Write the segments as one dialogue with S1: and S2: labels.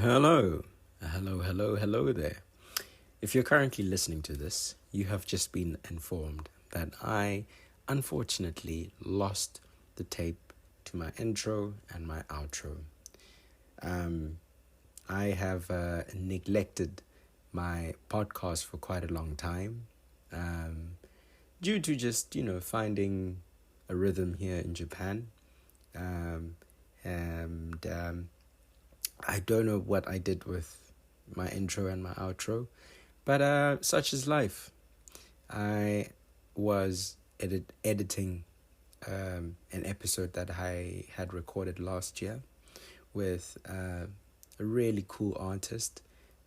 S1: Hello. Hello there. If you're currently listening to this, you have just been informed that I unfortunately lost the tape to my intro and my outro. I have neglected my podcast for quite a long time due to just, finding a rhythm here in Japan. And I don't know what I did with my intro and my outro, but such is life. I was editing an episode that I had recorded last year with a really cool artist.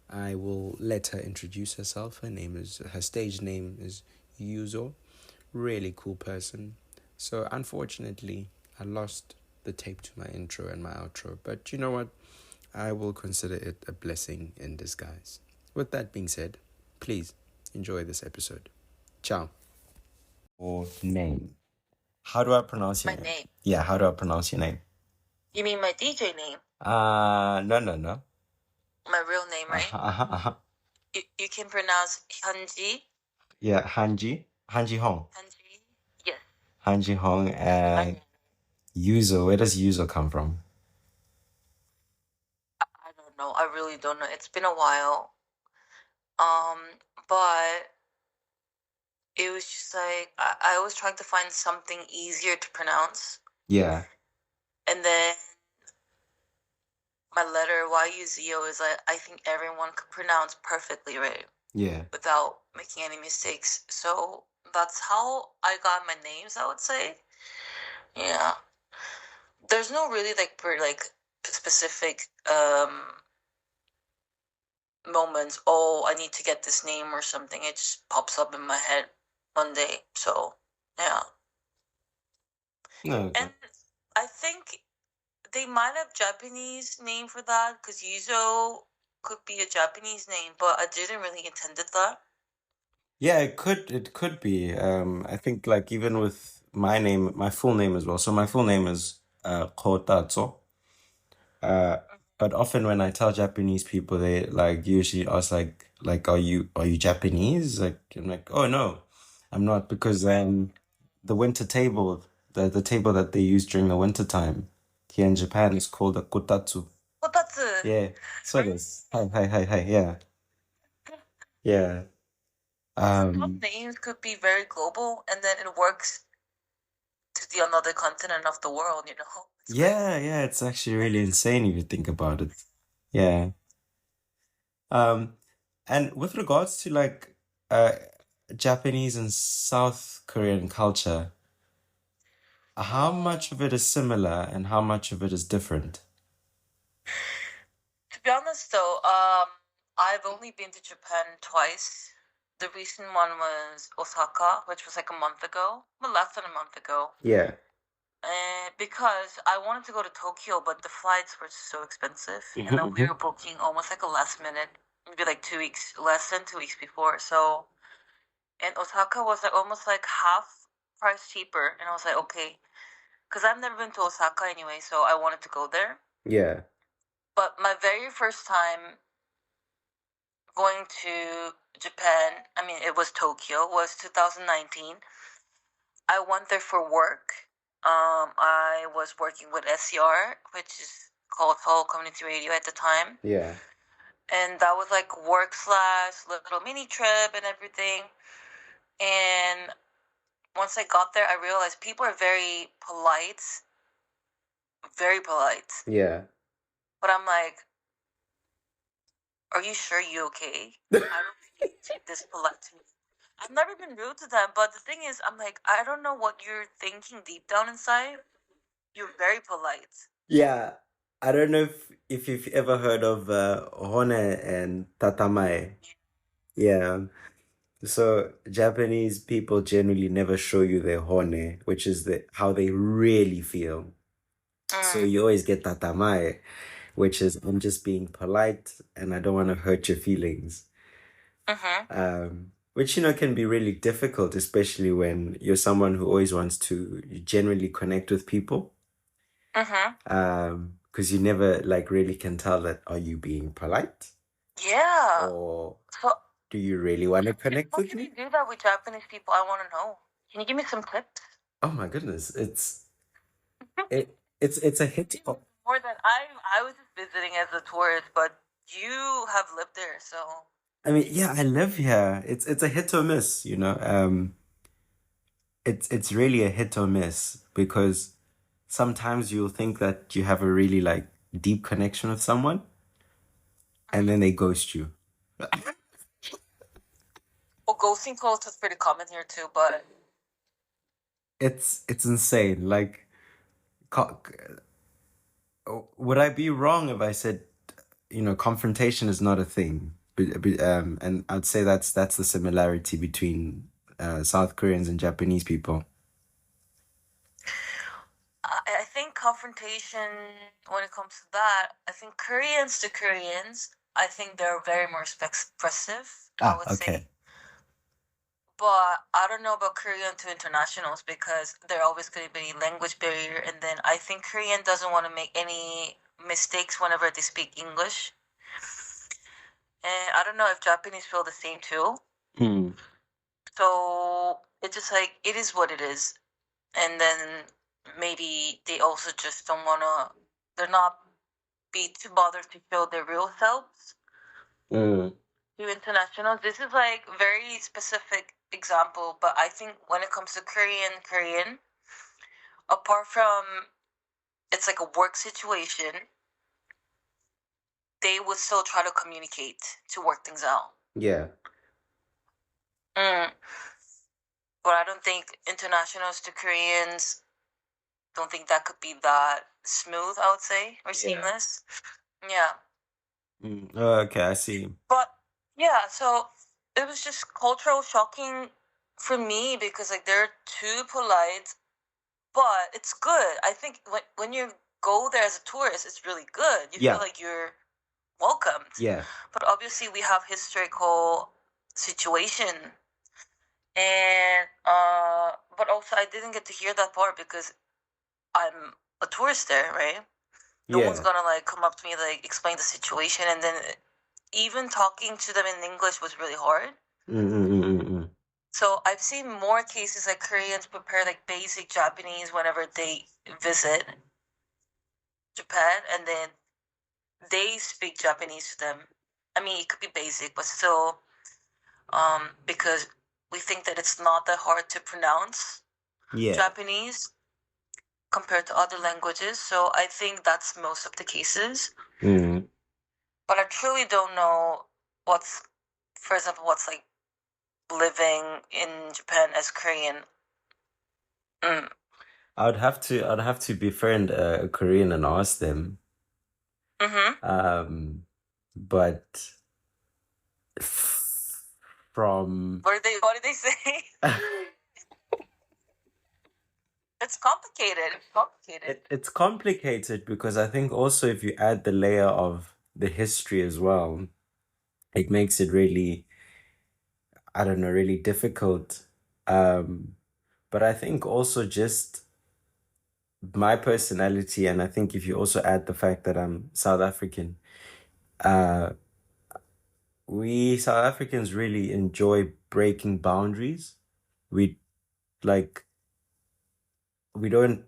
S1: I will let her introduce herself. Her stage name is Yuzo. Really cool person. So unfortunately, I lost the tape to my intro and my outro. But you know what? I will consider it a blessing in disguise. With that being said, please enjoy this episode. Ciao. Or name. How do I pronounce your
S2: My name.
S1: Yeah, how do I pronounce your name?
S2: You mean my DJ name?
S1: No.
S2: My real name, right? You can pronounce Hyunjee.
S1: Yeah, Hanji. Hanji Hong.
S2: Hyunjee. Yes.
S1: Hanji Hong and Yuzo. Where does Yuzo come from?
S2: I don't know. I really don't know. It's been a while. But it was just like I was trying to find something easier to pronounce.
S1: Yeah.
S2: And then my letter YUZO is like I think everyone could pronounce perfectly, right?
S1: Yeah.
S2: Without making any mistakes. So that's how I got my names, I would say. Yeah. There's no really like specific moments. Oh, I need to get this name or something. It just pops up in my head one day. So yeah.
S1: No. Okay.
S2: And I think they might have Japanese name for that because Yuzo could be a Japanese name, but I didn't really intended that.
S1: Yeah, it could be. I think like even with my name, my full name as well. So my full name is Kotatsu. But often when I tell Japanese people, they like usually ask like are you Japanese? Like I'm like, oh no, I'm not because the winter table, the table that they use during the winter time here in Japan is called a kotatsu.
S2: Kotatsu.
S1: Yeah. So it is. Hi. Yeah. Yeah.
S2: Some names could be very global, and then it works to the another continent of the world. It's
S1: Yeah, it's actually really insane if you think about it. Yeah. Um, and with regards to like Japanese and South Korean culture, how much of it is similar and how much of it is different?
S2: To be honest, though, I've only been to Japan twice. The recent one was Osaka, which was like a month ago, well, less than a month ago.
S1: Yeah.
S2: Because I wanted to go to Tokyo, but the flights were so expensive, and then we were booking almost like a last minute, maybe like 2 weeks, less than 2 weeks before. So, and Osaka was like almost like half price cheaper, and I was like, okay, because I've never been to Osaka anyway, so I wanted to go there.
S1: Yeah.
S2: But my very first time going to Japan, I mean, it was Tokyo, was 2019. I went there for work. I was working with SCR, which is called Seoul Community Radio at the time.
S1: Yeah.
S2: And that was like work slash little mini trip and everything. And once I got there, I realized people are very polite. Very polite.
S1: Yeah.
S2: But I'm like, are you sure you okay? I don't think you're this polite to me. I've never been rude to them, but the thing is, I'm like, I don't know what you're thinking deep down inside. You're very polite.
S1: Yeah. I don't know if you've ever heard of Hone and Tatamae. Yeah. So Japanese people generally never show you their hone, which is how they really feel. So you always get tatamae, which is I'm just being polite and I don't want to hurt your feelings. Which can be really difficult, especially when you're someone who always wants to generally connect with people. Because you never like really can tell that are you being polite
S2: Yeah.
S1: or
S2: So
S1: do you really want to connect
S2: how
S1: with
S2: can you
S1: me?
S2: do that with Japanese people? I want to know. Can you give me some tips?
S1: Oh my goodness, it's a hit.
S2: More than I was just visiting as a tourist, but you have lived there, so
S1: I mean, yeah, I live here. It's a hit or miss, you know. It's really a hit or miss because sometimes you'll think that you have a really like deep connection with someone, and then they ghost you.
S2: well, ghosting culture is pretty common here too. But
S1: It's insane. Like, co- would I be wrong if I said, you know, confrontation is not a thing? And I'd say that's the similarity between South Koreans and Japanese people.
S2: I think confrontation when it comes to that, I think Koreans to Koreans, I think they're very more expressive. I
S1: Ah,
S2: would
S1: okay.
S2: say. But I don't know about Korean to internationals because there always going to be language barrier, and then I think Korean doesn't want to make any mistakes whenever they speak English. And I don't know if Japanese feel the same too.
S1: Hmm.
S2: So it's just like it is what it is, and then maybe they also just don't wanna. They're not be too bothered to show their real selves
S1: Mm.
S2: to internationals. This is like very specific example, but I think when it comes to Korean, apart from it's like a work situation, they would still try to communicate to work things out.
S1: Yeah.
S2: Mm. But I don't think internationals to Koreans don't think that could be that smooth, I would say, or
S1: Yeah.
S2: seamless. Yeah.
S1: Mm. Oh, okay, I see.
S2: But yeah, so it was just cultural shocking for me because like they're too polite, but it's good. I think when you go there as a tourist, it's really good. You feel
S1: Yeah.
S2: like you're welcomed.
S1: Yeah.
S2: But obviously we have historical situation and but also I didn't get to hear that part because I'm a tourist there, right? No one's
S1: Yeah.
S2: gonna like come up to me like explain the situation, and then even talking to them in English was really hard.
S1: Mm.
S2: So I've seen more cases like Koreans prepare like basic Japanese whenever they visit Japan, and then they speak Japanese to them. I mean, it could be basic, but still, because we think that it's not that hard to pronounce
S1: Yeah.
S2: Japanese compared to other languages. So I think that's most of the cases.
S1: Mm.
S2: But I truly don't know what's, for example, what's like living in Japan as Korean. Mm.
S1: I'd have to befriend a Korean and ask them.
S2: Mm-hmm.
S1: But from
S2: What did they say? It's complicated. It's complicated.
S1: it's complicated because I think also if you add the layer of the history as well, it makes it really, I don't know, really difficult. Um, but I think also just my personality, and I think if you also add the fact that I'm South African, uh, we South Africans really enjoy breaking boundaries. We like we don't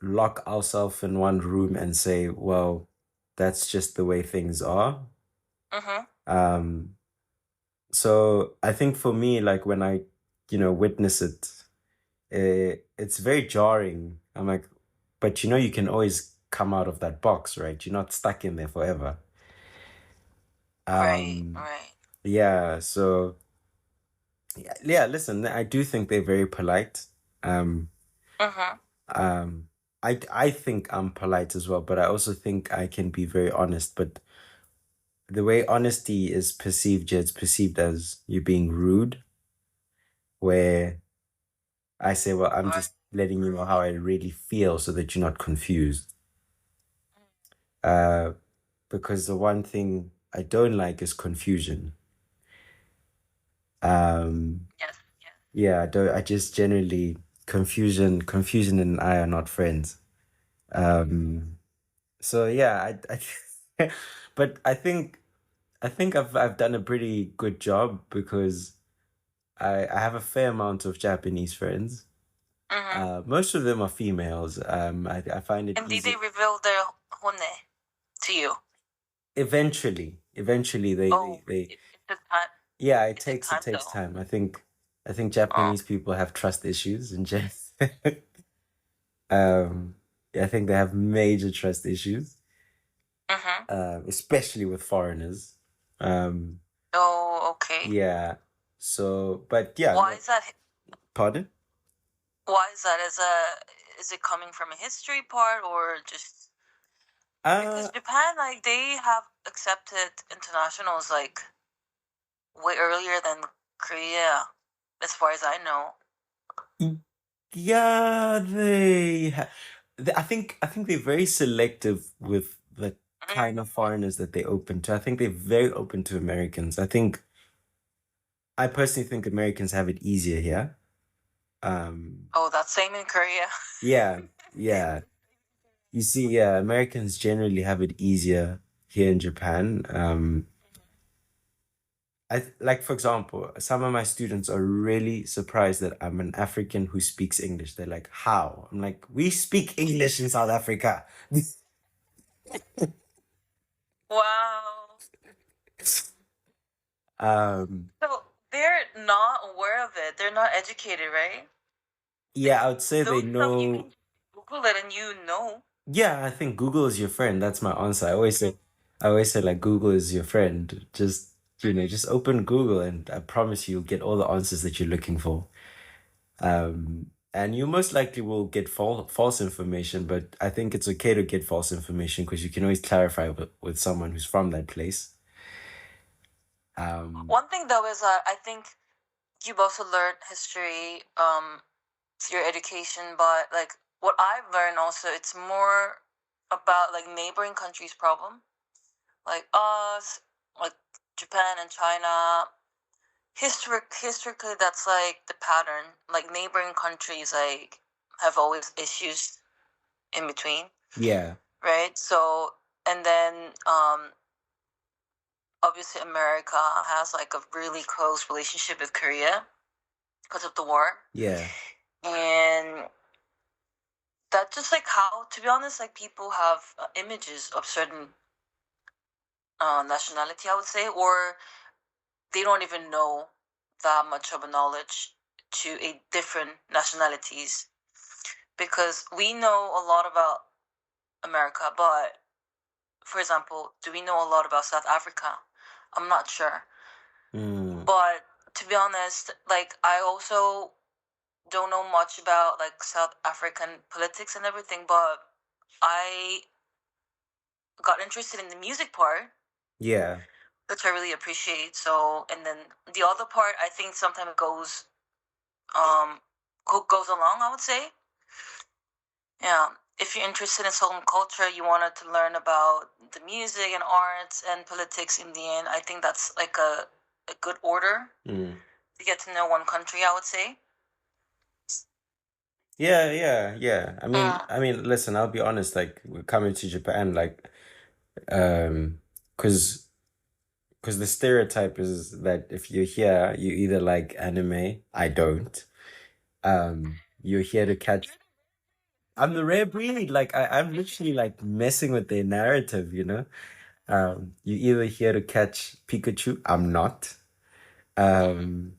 S1: lock ourselves in one room and say, well, that's just the way things are.
S2: Mm-hmm.
S1: Um, so I think for me, like when I, you know, witness it, it's very jarring. I'm like, but you know, you can always come out of that box, right? You're not stuck in there forever.
S2: Right.
S1: Um,
S2: Right.
S1: yeah, so yeah, listen, I do think they're very polite. Um,
S2: Mm-hmm.
S1: um, I think I'm polite as well, but I also think I can be very honest. But the way honesty is perceived, yeah, it's perceived as you being rude, where I say, well, I'm
S2: Right.
S1: just letting you know how I really feel so that you're not confused. Uh, because the one thing I don't like is confusion. Um,
S2: Yes. Yes.
S1: yeah, I just generally confusion and I are not friends. Um, So yeah, but I think I've done a pretty good job because I have a fair amount of Japanese friends.
S2: Mm-hmm.
S1: Most of them are females. I find it
S2: And did they
S1: easy.
S2: reveal their hone to you?
S1: Eventually,
S2: Oh, it took time.
S1: yeah,
S2: It took
S1: it
S2: time
S1: takes
S2: though.
S1: time. I think
S2: Oh.
S1: Japanese people have trust issues and just um, I think they have major trust issues,
S2: Mm-hmm.
S1: especially with foreigners. Um,
S2: Oh, okay.
S1: yeah. So, but yeah,
S2: Why
S1: no,
S2: is that?
S1: pardon?
S2: Why is that? Is it coming from a history part or just because
S1: Uh,
S2: Japan, like, they have accepted internationals like way earlier than Korea, as far as I know.
S1: yeah, I think they're very selective with the kind of
S2: Mm.
S1: foreigners that they open to. I think they're very open to Americans. I personally think Americans have it easier here. Um,
S2: Oh, that's same in Korea.
S1: yeah, yeah. You see, yeah, Americans generally have it easier here in Japan. Like, for example, some of my students are really surprised that I'm an African who speaks English. They're like, "How?" I'm like, "We speak English in South Africa."
S2: Wow.
S1: Um,
S2: So they're not aware of it. They're not educated, right?
S1: yeah, I
S2: Because
S1: would say they
S2: those stuff you
S1: know.
S2: can Google it and you know.
S1: Yeah, I think Google is your friend. That's my answer. I always say like Google is your friend. Just open Google and I promise you'll get all the answers that you're looking for. And you most likely will get false information, but I think it's okay to get false information because you can always clarify with someone who's from that place. Um,
S2: One thing though is I think you've also learned history through your education, but like what I've learned also, it's more about like neighboring countries' problem, like us, like Japan and China. Historically, that's like the pattern. Like neighboring countries, like have always issues in between,
S1: yeah,
S2: right? So, and then obviously America has like a really close relationship with Korea because of the war,
S1: yeah,
S2: and that's just like how, to be honest, like people have images of certain nationality, I would say, or they don't even know that much of a knowledge to a different nationalities because we know a lot about America, but for example, do we know a lot about South Africa? I'm not sure.
S1: mm,
S2: But to be honest, like I also don't know much about like South African politics and everything, but I got interested in the music part,
S1: yeah,
S2: which I really appreciate. So, and then the other part, I think sometimes um goes along. I would say, yeah. If you're interested in Southern culture, you wanted to learn about the music and arts and politics. In the end, I think that's like a good order
S1: mm.
S2: to get to know one country. I would say.
S1: Yeah, yeah, yeah. I mean,
S2: Mm.
S1: I mean, listen, I'll be honest, like we're coming to Japan, like, um, because because the stereotype is that if you're here, you either like anime. I don't. You're here to catch. I'm the rare breed. Like I'm literally like messing with their narrative. You either here to catch Pikachu. I'm not. Um,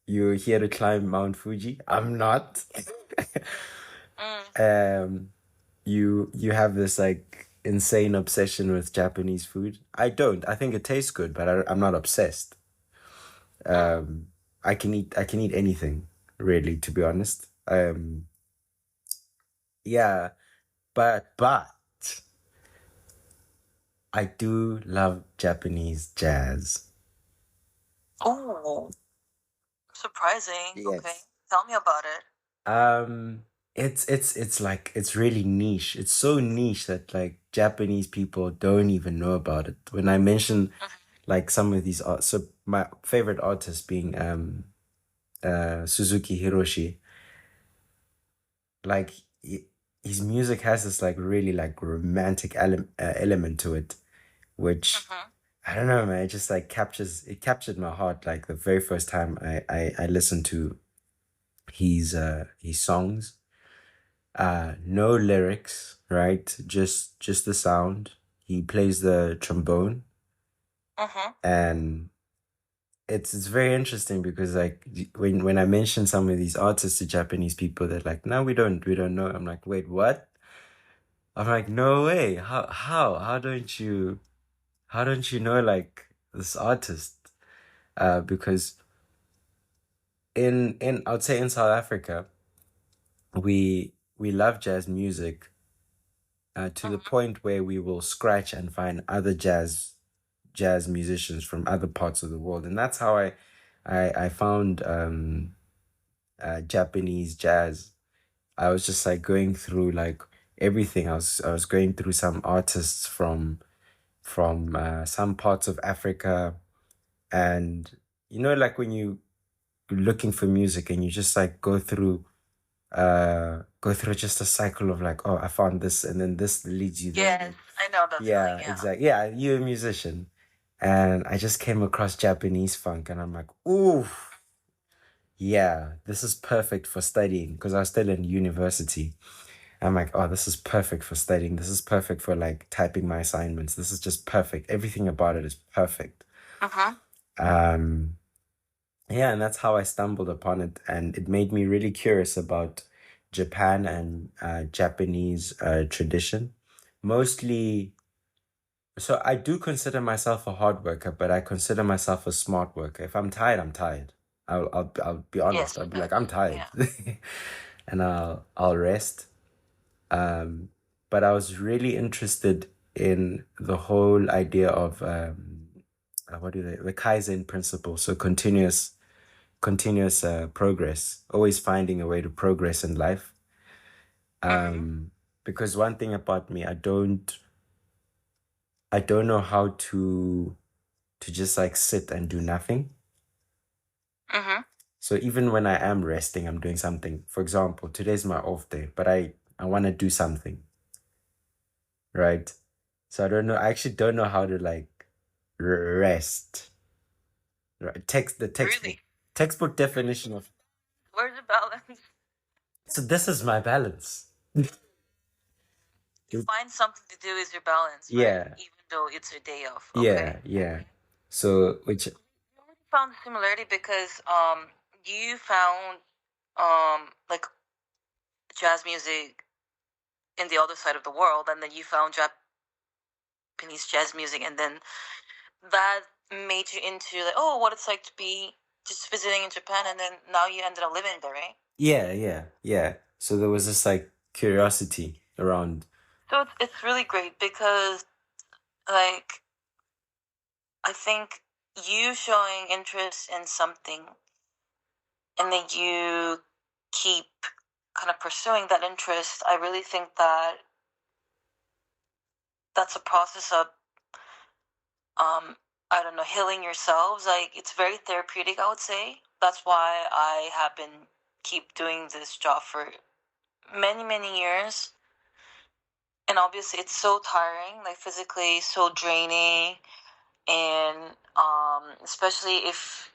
S1: you're here to climb Mount Fuji. I'm not.
S2: Mm.
S1: um, you have this like insane obsession with Japanese food. I don't. I think it tastes good, but I'm not obsessed.
S2: Mm.
S1: Um, I can eat anything, really, to be honest. Yeah, but I do love Japanese jazz.
S2: Oh, surprising. Okay,
S1: Yes.
S2: tell me about it.
S1: Um, it's like it's really niche. It's so niche that like Japanese people don't even know about it. When I mention like some of these art, so my favorite artist being Suzuki Hiroshi, like his music has this like really like romantic element to it, which
S2: Mm-hmm.
S1: I don't know, man. It just like captured my heart. Like the very first time I listened to his songs. No lyrics, right? Just the sound. He plays the trombone,
S2: Mm-hmm.
S1: and it's very interesting because like when I mention some of these artists to Japanese people, they're like, no, we don't know. I'm like, wait, what? I'm like, no way. How don't you know like this artist? Because in I would say in South Africa, we love jazz music to the
S2: Mm-hmm.
S1: point where we will scratch and find other jazz musicians from other parts of the world, and that's how I found Japanese jazz. I was just like going through like everything. I was going through some artists from some parts of Africa, and like when you're looking for music and you just like go through just a cycle of like, oh, I found this and then this leads you there.
S2: Yes, I know that feeling.
S1: Yeah,
S2: Yeah.
S1: exactly. Yeah, you're a musician. And I just came across Japanese funk and I'm like, ooh, yeah, this is perfect for studying because I was still in university. I'm like, oh, this is perfect for studying. This is perfect for like typing my assignments. This is just perfect. Everything about it is perfect.
S2: Mm-hmm.
S1: Um, yeah, and that's how I stumbled upon it. And it made me really curious about Japan and Japanese tradition. Mostly, so I do consider myself a hard worker, but I consider myself a smart worker. If I'm tired, I'm tired. I'll be honest.
S2: Yes,
S1: I'll be like, I'm
S2: definitely.
S1: tired.
S2: Yeah.
S1: And I'll rest. Um, but I was really interested in the whole idea of what do they the Kaizen principle. So continuous progress, always finding a way to progress in life.
S2: Mm-hmm.
S1: Because one thing about me, I don't know how to just like sit and do nothing.
S2: Mm-hmm.
S1: So even when I am resting, I'm doing something. For example, today's my off day, but I want to do something, right? So I don't know. I actually don't know how to like rest. Right? The textbook
S2: Really?
S1: definition of.
S2: Where's the balance?
S1: So this is my balance.
S2: You find something to do is your balance, right?
S1: Yeah,
S2: Even though it's your day off.
S1: yeah,
S2: Okay.
S1: yeah. So which
S2: We already found similarity because you found like jazz music in the other side of the world, and then you found Japanese jazz music, and then that made you into like, oh, what it's like to be just visiting in Japan, and then now you ended up living there, right?
S1: yeah, yeah, yeah. So there was this like curiosity around.
S2: So it's really great because like I think you showing interest in something and then you keep kind of pursuing that interest, I really think that that's a process of um I don't know, healing yourselves. Like it's very therapeutic, I would say. That's why I have been keep doing this job for many, many years. And obviously it's so tiring, like physically so draining, and especially if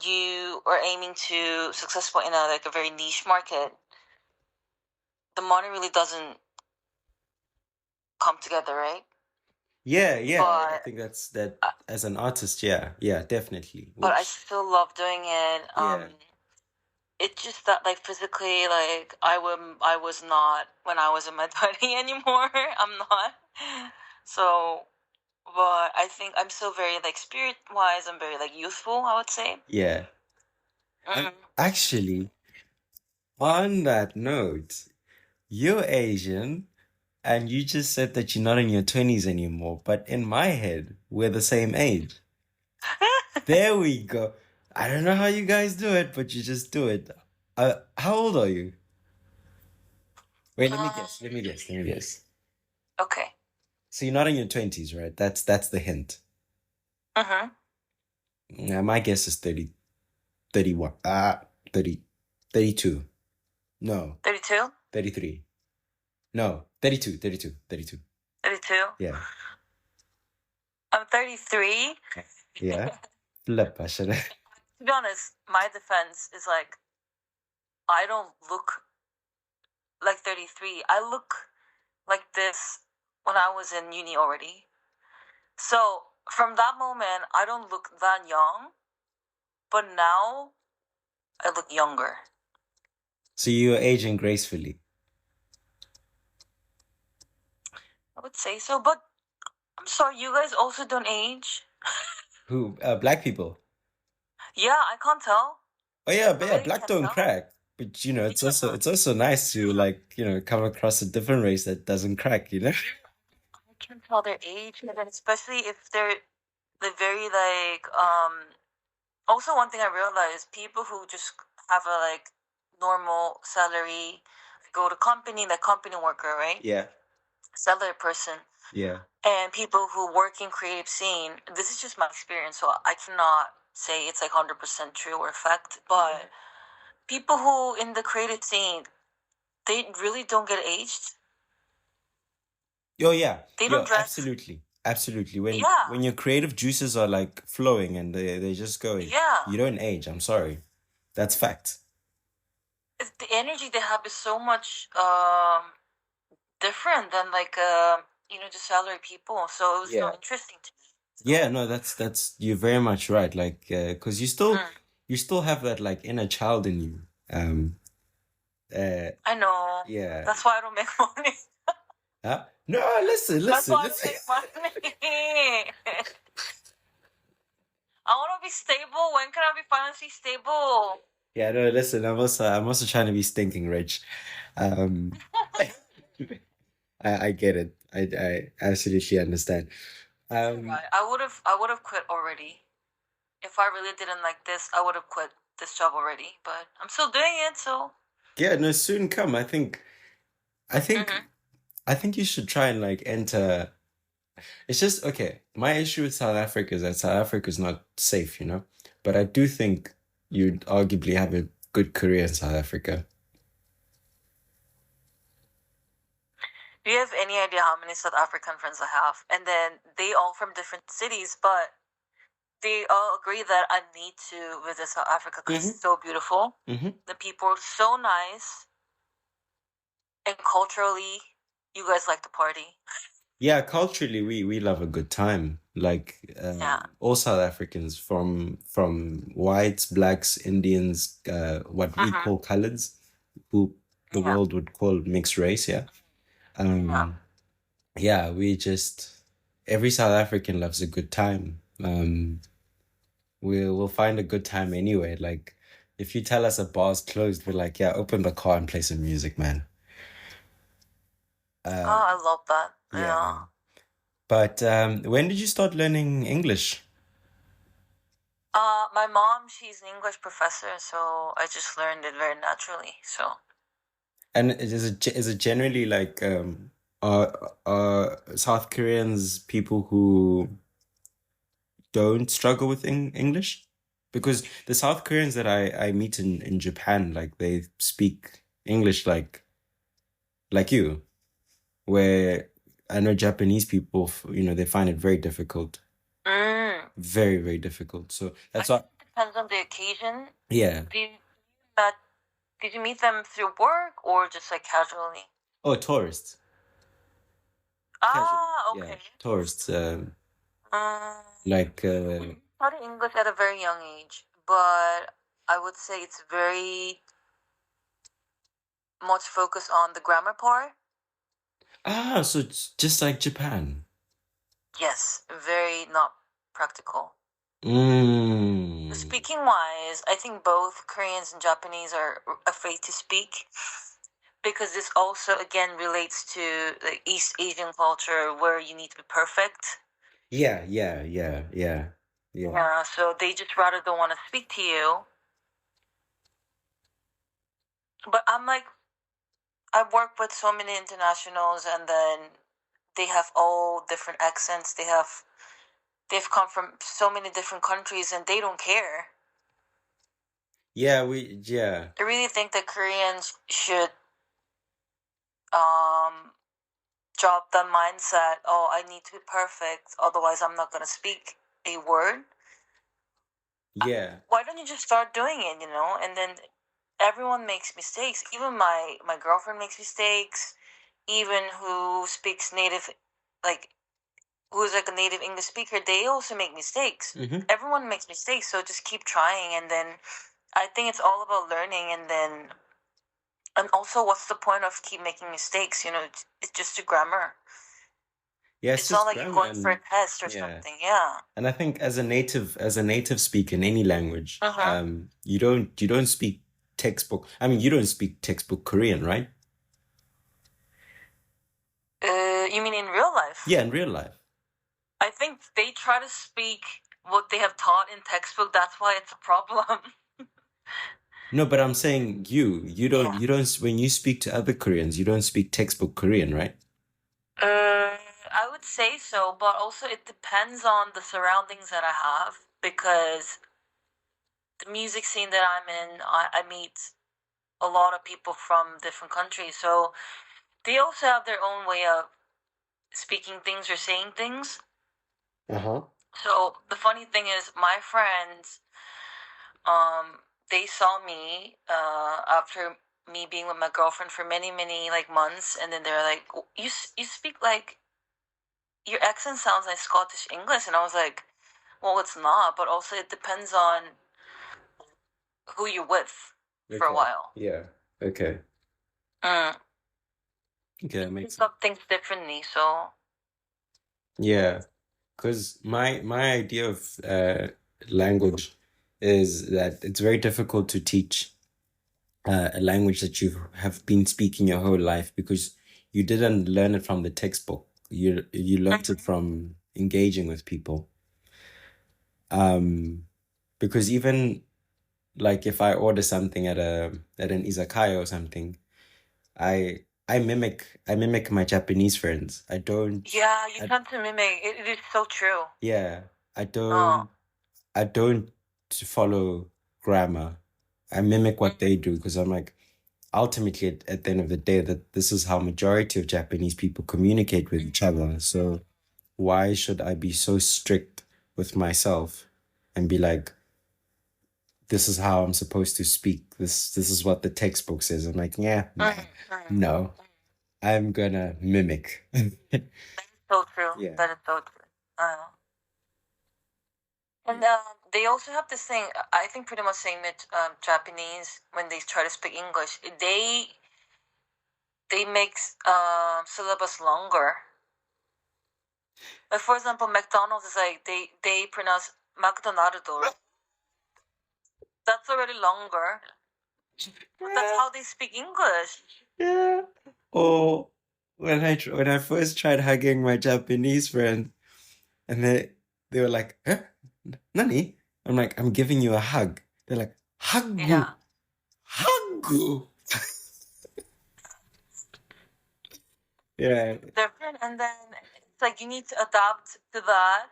S2: you are aiming to successful in a like a very niche market, the money really doesn't come together, right?
S1: Yeah, yeah. I
S2: But
S1: think that's that as an artist, yeah, yeah, definitely.
S2: I
S1: Which
S2: still love doing it.
S1: yeah.
S2: It's just that like physically, like I was not when I was in my 20 anymore. I'm not. So, but I think I'm still very like spirit wise. I'm very like youthful, I would say.
S1: Yeah. And
S2: Mm.
S1: actually, on that note, you're Asian and you just said that you're not in your 20s anymore, but in my head, we're the same age. There we go. I don't know how you guys do it, but you just do it. How old are you? Wait, let me
S2: um,
S1: guess. Let me guess. Let me guess.
S2: okay.
S1: So you're not in your 20s, right? That's the hint.
S2: Mm-hmm.
S1: My guess is 30, 31. 30, 32. No,
S2: 32.
S1: 33. No, 32, 32, 32.
S2: 32?
S1: Yeah.
S2: I'm 33.
S1: Yeah. Flip, I should have.
S2: To be honest, my defense is like, I don't look like 33. I look like this when I was in uni already. So from that moment, I don't look that young, but now I look younger.
S1: So you're aging gracefully.
S2: I would say so, but I'm sorry, you guys also don't age.
S1: Who? Black people.
S2: Yeah, I can't tell.
S1: Oh yeah,
S2: I
S1: but yeah,
S2: really
S1: black
S2: can't
S1: don't
S2: tell.
S1: crack. But it's
S2: Yeah.
S1: also nice to like come across a different race that doesn't crack.
S2: I can tell their age, and then especially if they're very like Also, one thing I realized: people who just have a like normal salary, go to company, like company worker, right?
S1: Yeah,
S2: Salary person,
S1: yeah.
S2: and people who work in creative scene. This is just my experience, so I cannot say it's like 100% true or fact. But people who in the creative scene, they really don't get aged.
S1: Oh yeah,
S2: They
S1: yo,
S2: don't dress.
S1: absolutely, absolutely. When
S2: Yeah,
S1: your creative juices are like flowing and they're just going,
S2: yeah.
S1: you don't age. I'm sorry, that's fact.
S2: The energy they have is so much different than like just salary people. So it was so
S1: Yeah.
S2: interesting to me.
S1: Yeah,
S2: So
S1: no, that's you're very much right. Like, because you still have that like inner child in you. Uh,
S2: I know.
S1: yeah.
S2: That's why I don't make money.
S1: Huh? No, listen,
S2: That's
S1: listen,
S2: why I don't
S1: listen.
S2: make money. I want to be stable. When can I be financially stable?
S1: Yeah, no, listen. I'm also trying to be stinking rich. Um, I get it. I absolutely understand.
S2: It's alright. I would have quit already. If I really didn't like this, I would have quit this job already. But I'm still doing it, so.
S1: Yeah, no, soon come. I think,
S2: Mhm.
S1: I think you should try and like enter. It's just okay. My issue with South Africa is that South Africa is not safe. But I do think you'd arguably have a good career in South Africa.
S2: Do you have any idea how many South African friends I have? And then they all from different cities, but they all agree that I need to visit South Africa because
S1: Mm-hmm.
S2: it's so beautiful.
S1: Mm-hmm.
S2: The people are so nice, and culturally, you guys like to party.
S1: Yeah, culturally, we love a good time. Like
S2: Yeah.
S1: all South Africans, from whites, blacks, Indians, what we
S2: Mm-hmm.
S1: call coloreds, who the
S2: Yeah.
S1: world would call mixed race. Yeah.
S2: Yeah.
S1: Um, yeah, every South African loves a good time. We'll find a good time anyway. Like if you tell us a bar's closed, we're like, yeah, open the car and play some music, man.
S2: Oh, I love that.
S1: Yeah.
S2: Yeah.
S1: But when did you start learning English?
S2: My mom, she's an English professor, so I just learned it very naturally. So.
S1: And is it generally like are South Koreans people who don't struggle with English? Because the South Koreans that I meet in Japan, like they speak English like you, where I know Japanese people, they find it very difficult,
S2: Mm.
S1: very, very difficult. So
S2: I
S1: that's why,
S2: think it depends on the occasion.
S1: yeah.
S2: Did you, uh, did you meet them through work or just like casually?
S1: Oh, tourists, casually,
S2: Ah,
S1: yeah,
S2: okay.
S1: tourists,
S2: Um,
S1: like
S2: we started English at a very young age, but I would say it's very much focused on the grammar part.
S1: so it's just like Japan.
S2: Yes, very not practical.
S1: Mm.
S2: Speaking wise, I think both Koreans and Japanese are afraid to speak because this also again relates to the East Asian culture where you need to be perfect.
S1: Yeah, yeah, yeah, yeah, yeah.
S2: Yeah, so they just rather don't want to speak to you. But I'm like, I've worked with so many internationals, and then they have all different accents. They've come from so many different countries, and they don't care.
S1: Yeah, yeah.
S2: I really think that Koreans should drop that mindset, oh, I need to be perfect, otherwise I'm not gonna speak a word.
S1: Yeah.
S2: Why don't you just start doing it, you know? And then everyone makes mistakes. Even my girlfriend makes mistakes. Even who speaks native, like who's like a native English speaker, they also make mistakes.
S1: Mm-hmm.
S2: Everyone makes mistakes, so just keep trying. And then I think it's all about learning. And also, what's the point of keep making mistakes? You know, it's just a grammar.
S1: Yeah, it's
S2: It's not
S1: just
S2: like you're
S1: grammar
S2: going for a
S1: and
S2: test or
S1: yeah.
S2: something. Yeah.
S1: And I think as a native speaker in any language,
S2: Uh-huh.
S1: you don't speak textbook. I mean, you don't speak textbook Korean, right?
S2: You mean in real life?
S1: Yeah, in real life.
S2: I think they try to speak what they have taught in textbook. That's why it's a problem.
S1: No, but I'm saying
S2: Yeah.
S1: you don't, when you speak to other Koreans, you don't speak textbook Korean, right?
S2: I would say so, but also it depends on the surroundings that I have because the music scene that I'm in, I meet a lot of people from different countries, so they also have their own way of speaking things or saying things.
S1: Uh-huh.
S2: So the funny thing is, my friends, um, they saw me after me being with my girlfriend for many like months, and then they're like, you speak like your accent sounds like Scottish English," and I was like, "Well, it's not, but also it depends on who you're with for a
S1: Okay.
S2: while."
S1: Yeah. Okay.
S2: Mm.
S1: Okay,
S2: You
S1: that makes
S2: pick
S1: sense.
S2: up things differently, so
S1: Yeah, because my idea of language is that it's very difficult to teach a language that you have been speaking your whole life because you didn't learn it from the textbook. You learned it from engaging with people. Um, because even like if I order something at an izakaya or something, I mimic my Japanese friends.
S2: yeah, you
S1: I
S2: tend to mimic. It is so true.
S1: yeah, I
S2: Oh,
S1: don't follow grammar. I mimic what they do because I'm like, ultimately, at the end of the day, that this is how majority of Japanese people communicate with each other. So why should I be so strict with myself and be like, this is how I'm supposed to speak. This is what the textbook says. I'm like, yeah, nah, no, I'm gonna mimic.
S2: so true.
S1: Yeah.
S2: That is so true. Uh, and they also have this thing. I think pretty much same with Japanese when they try to speak English. They make syllabus longer. Like for example, McDonald's is like they pronounce McDonald's. That's already longer. But that's
S1: Yeah.
S2: how they speak English.
S1: Yeah. Or when I first tried hugging my Japanese friend, and they were like, "Huh? Nani?" I'm like, "I'm giving you a hug." They're like, "Huggu,
S2: Yeah.
S1: huggu." Yeah,
S2: Different, and then it's like you need to adapt to that.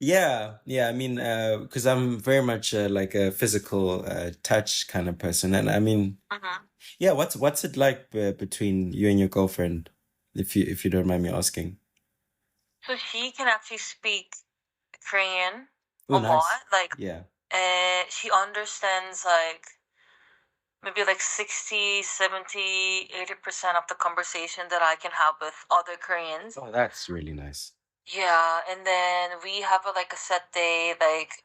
S1: yeah. I mean, because I'm very much like a physical touch kind of person, and I mean,
S2: Mm-hmm.
S1: yeah. What's it like between you and your girlfriend, if you don't mind me asking?
S2: So she can actually speak Korean
S1: Oh,
S2: a
S1: nice.
S2: lot. Like,
S1: Yeah.
S2: she understands like maybe like 60, 70, 80% of the conversation that I can have with other Koreans.
S1: Oh, that's really nice.
S2: Yeah, and then we have like a set day, like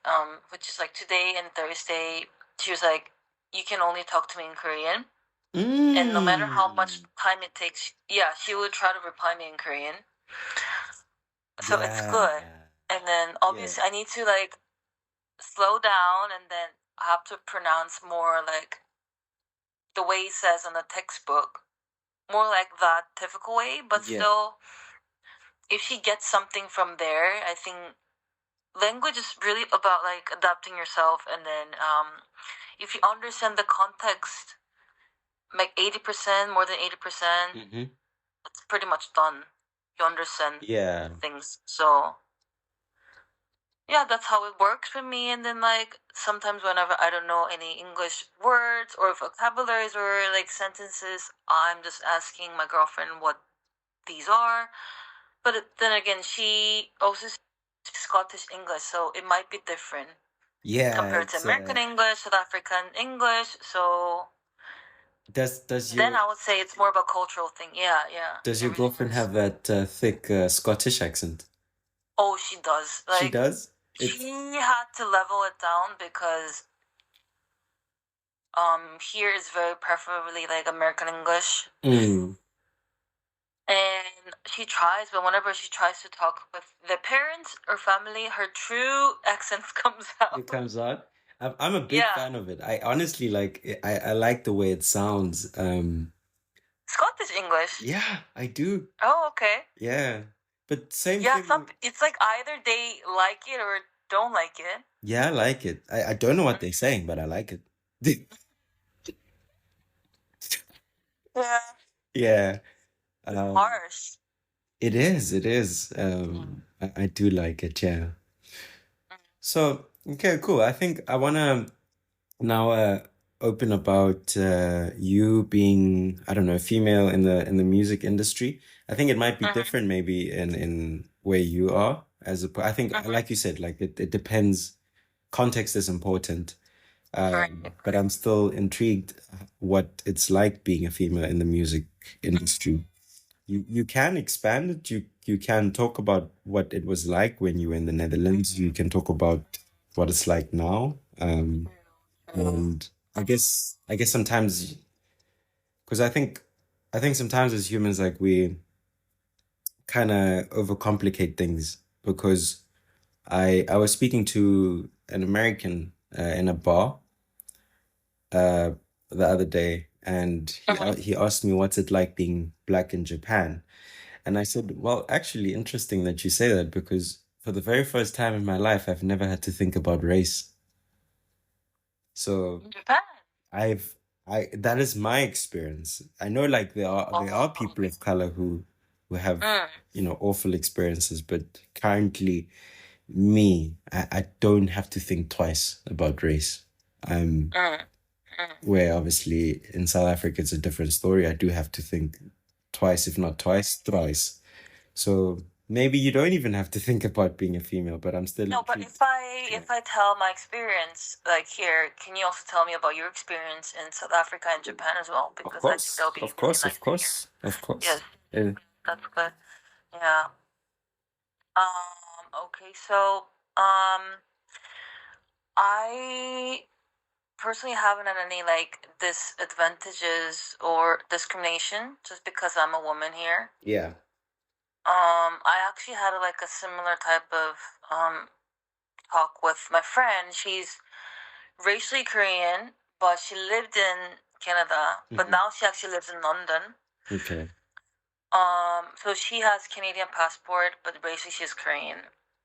S2: which is like today and Thursday. She was like, "You can only talk to me in Korean." And no matter how much
S1: Mm.
S2: time it takes, yeah, she would try to reply me in Korean. So it's
S1: Yeah.
S2: good. And then
S1: Yeah.
S2: obviously I need to like slow down and then I have to pronounce more like the way it says on the textbook. More like that typical way, but
S1: Yeah.
S2: still if she gets something from there, I think language is really about like adapting yourself and then if you understand the context like 80%, more than 80%,
S1: Hmm.
S2: it's pretty much done. You understand
S1: Yeah.
S2: things. So yeah, that's how it works for me. And then like sometimes whenever I don't know any English words or vocabularies or like sentences, I'm just asking my girlfriend what these are. But then again, she also speaks Scottish English, so it might be different
S1: Yeah,
S2: compared to
S1: it's
S2: American English, South African English. So
S1: does
S2: then
S1: your
S2: I would say it's more of a cultural thing. Yeah, yeah,
S1: does
S2: it
S1: your
S2: really
S1: girlfriend
S2: is.
S1: have that thick Scottish accent?
S2: Oh, she does.
S1: She
S2: Like
S1: does. It's
S2: she had to level it down because here is very preferably like American English.
S1: mm,
S2: And she tries, but whenever she tries to talk with the parents or family, her true accent comes
S1: it
S2: out.
S1: comes out. I'm a big
S2: Yeah,
S1: fan of it. I honestly like it. I like the way it sounds.
S2: Scottish English.
S1: Yeah, I do.
S2: Oh, okay.
S1: Yeah, but same
S2: Yeah,
S1: thing.
S2: it's like either they like it or don't like it.
S1: Yeah, I like it. I don't know what they're saying, but I like it.
S2: Yeah.
S1: Yeah,
S2: It's
S1: um,
S2: harsh.
S1: it is. It is.
S2: Mm.
S1: I do like it. Yeah. So okay, cool. I think I wanna now open about you being, I don't know, female in the music industry. I think it might be
S2: Mm-hmm.
S1: different maybe in where you are I think
S2: Mm-hmm.
S1: like you said, like it depends. Context is important.
S2: Right.
S1: But I'm still intrigued what it's like being a female in the music industry. You can expand it. You can talk about what it was like when you were in the Netherlands. You can talk about what it's like now. And I guess sometimes, because I think sometimes as humans, like we kind of overcomplicate things. Because I was speaking to an American in a bar uh the other day, and
S2: Mm-hmm.
S1: he asked me what's it like being black in Japan. And I said, well, actually interesting that you say that, because for the very first time in my life I've never had to think about race. So
S2: In Japan.
S1: I've I that is my experience. I know like there are
S2: Oh.
S1: people of color who have,
S2: Mm,
S1: awful experiences, but currently I don't have to think twice about race.
S2: mm, mm.
S1: Where obviously in South Africa it's a different story. I do have to think twice, if not twice, thrice. So maybe you don't even have to think about being a female, but I'm still
S2: No, but
S1: intrigued.
S2: if I tell my experience like here, can you also tell me about your experience in South Africa and Japan as well?
S1: Of
S2: Because I think that'll
S1: course,
S2: be
S1: of
S2: really
S1: course,
S2: nice
S1: of
S2: to hear.
S1: course, of
S2: Yes,
S1: course.
S2: that's good. Yeah. Okay, so I personally haven't had any like disadvantages or discrimination just because I'm a woman here.
S1: Yeah.
S2: I actually had like a similar type of talk with my friend. She's racially Korean, but she lived in Canada, but now she actually lives in London.
S1: Okay.
S2: So she has Canadian passport, but racially she's Korean.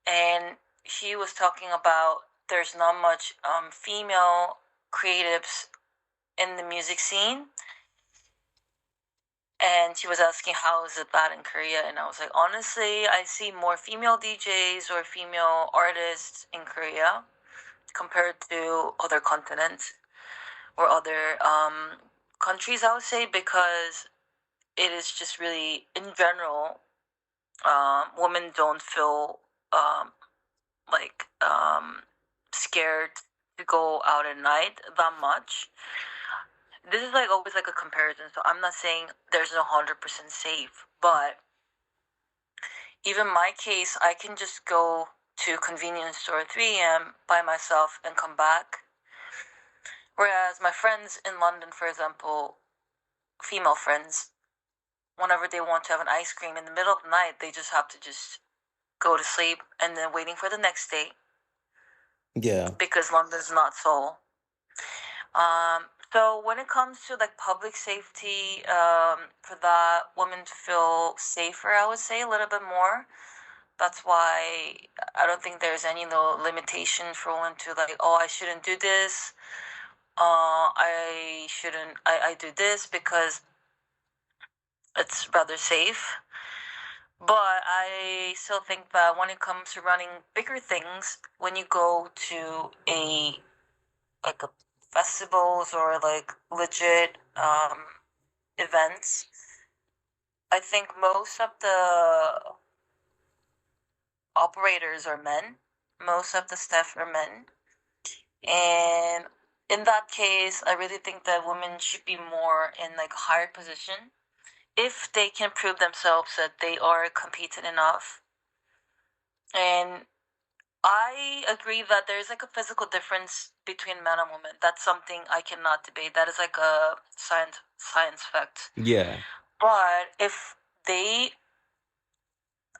S2: And she was talking about there's not much female creatives in the music scene. And she was asking how is it that in Korea, and I was like, honestly, I see more female DJs or female artists in Korea compared to other continents or other countries, I would say, because it is just really, in general, women don't feel like scared to go out at night that much. This is like always like a comparison, so I'm not saying there's no 100% safe, but even my case, I can just go to convenience store at 3 a.m. by myself and come back. Whereas my friends in London, for example, female friends, whenever they want to have an ice cream in the middle of the night, they just have to just go to sleep and then waiting for the next day
S1: Yeah.
S2: because London's not Seoul. So when it comes to like public safety, for that women to feel safer, I would say a little bit more. That's why I don't think there's any limitation for women to like, oh, I shouldn't do this. I shouldn't. I do this because it's rather safe. But I still think that when it comes to running bigger things, when you go to a festivals or like legit events, I think most of the operators are men. Most of the staff are men. And in that case, I really think that women should be more in like a higher position if they can prove themselves that they are competent enough. And I agree that there's like a physical difference between men and women. That's something I cannot debate. That is like a science fact.
S1: Yeah.
S2: But if they,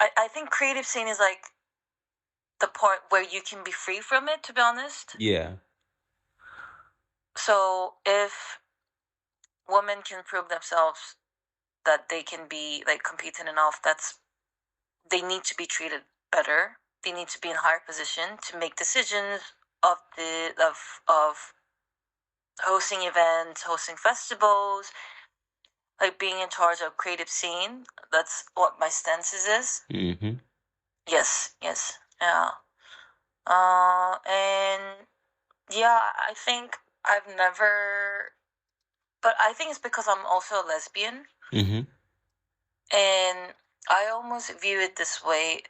S2: I think creative scene is like the part where you can be free from it, to be honest.
S1: Yeah.
S2: So if women can prove themselves that they can be like competent enough, they need to be treated better. They need to be in higher position to make decisions of hosting events, hosting festivals, like being in charge of creative scene. That's what my stances is.
S1: Mm-hmm.
S2: Yes, yeah. And yeah, I think I've never, but I think it's because I'm also a lesbian,
S1: Mm-hmm.
S2: and I almost view it this way,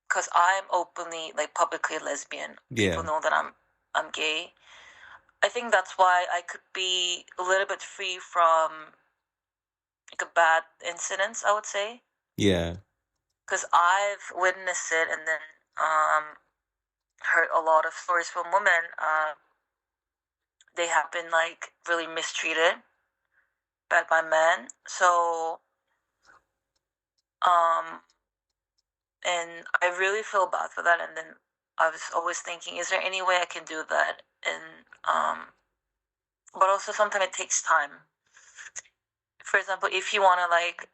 S2: because I'm openly, like, publicly lesbian.
S1: Yeah.
S2: People know that I'm gay. I think that's why I could be a little bit free from like a bad incidents, I would say,
S1: Yeah.
S2: because I've witnessed it and then heard a lot of stories from women. They have been like really mistreated by men. So and I really feel bad for that. And then I was always thinking, is there any way I can do that? And but also sometimes it takes time. For example, if you want to like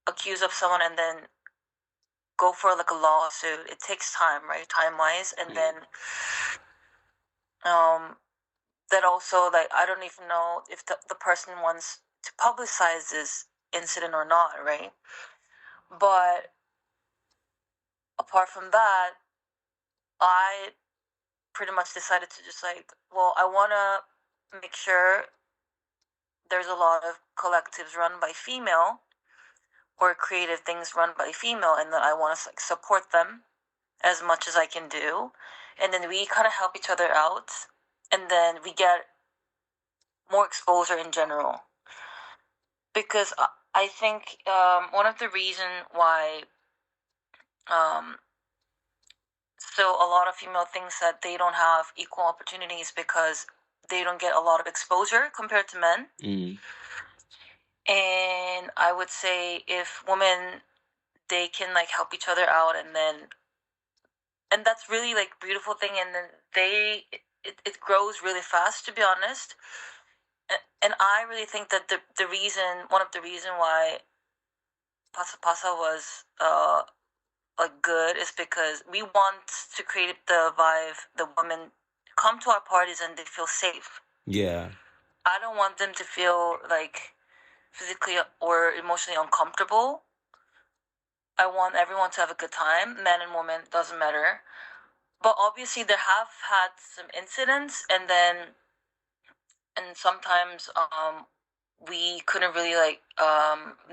S2: accuse of someone and then go for like a lawsuit, it takes time, right? Time wise, and then that also, like, I don't even know if the person wants to publicize this incident or not, right? But apart from that, I pretty much decided to just like, well, I want to make sure there's a lot of collectives run by female or creative things run by female, and that I want to like support them as much as I can do, and then we kind of help each other out, and then we get more exposure in general. Because I think one of the reason why so a lot of female thinks that they don't have equal opportunities because they don't get a lot of exposure compared to men.
S1: Mm.
S2: And I would say if women, they can like help each other out, and that's really like beautiful thing, and then it grows really fast, to be honest. And I really think that the reason, one of the reason why Pasa Pasa was like good is because we want to create the vibe the women come to our parties and they feel safe.
S1: Yeah.
S2: I don't want them to feel like physically or emotionally uncomfortable. I want everyone to have a good time, men and women, doesn't matter. But obviously there have had some incidents, and sometimes we couldn't really like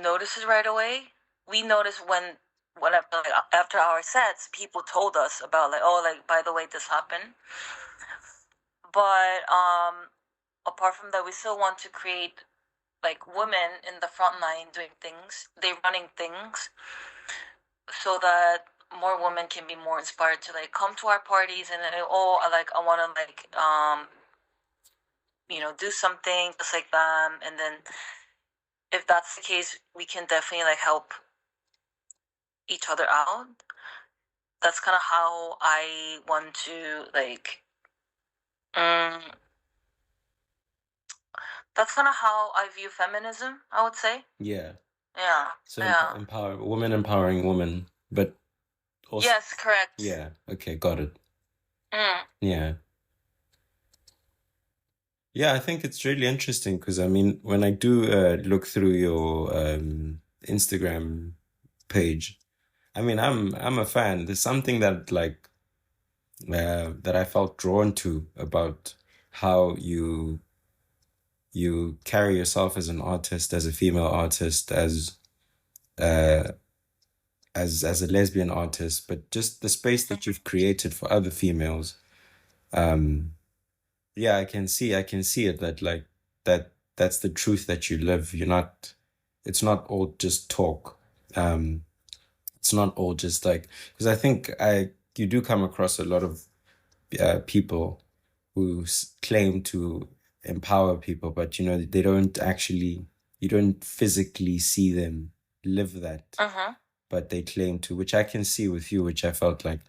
S2: notice it right away. We noticed when after our sets, people told us about like, oh, like, by the way, this happened. But apart from that, we still want to create like women in the front line doing things, they running things, so that more women can be more inspired to like come to our parties and oh, I want to like do something just like them. And then if that's the case, we can definitely like help each other out. That's kind of how I want to like that's kind of how I view feminism, I would say.
S1: Yeah.
S2: Yeah.
S1: So
S2: Yeah.
S1: women empowering women, but also,
S2: Yes, correct.
S1: yeah. Okay, got it. Yeah. Yeah, I think it's really interesting because I mean, when I do look through your Instagram page. I mean, I'm a fan. There's something that like that I felt drawn to about how you carry yourself as an artist, as a female artist, uh as a lesbian artist, but just the space that you've created for other females. Um, yeah, I can see it that like that's the truth that you live. You're not, it's not all just talk. Um, it's not all just like, because I think you do come across a lot of people who claim to empower people, but you know, they don't actually, you don't physically see them live that,
S2: Mm-hmm.
S1: but they claim to, which I can see with you, which I felt like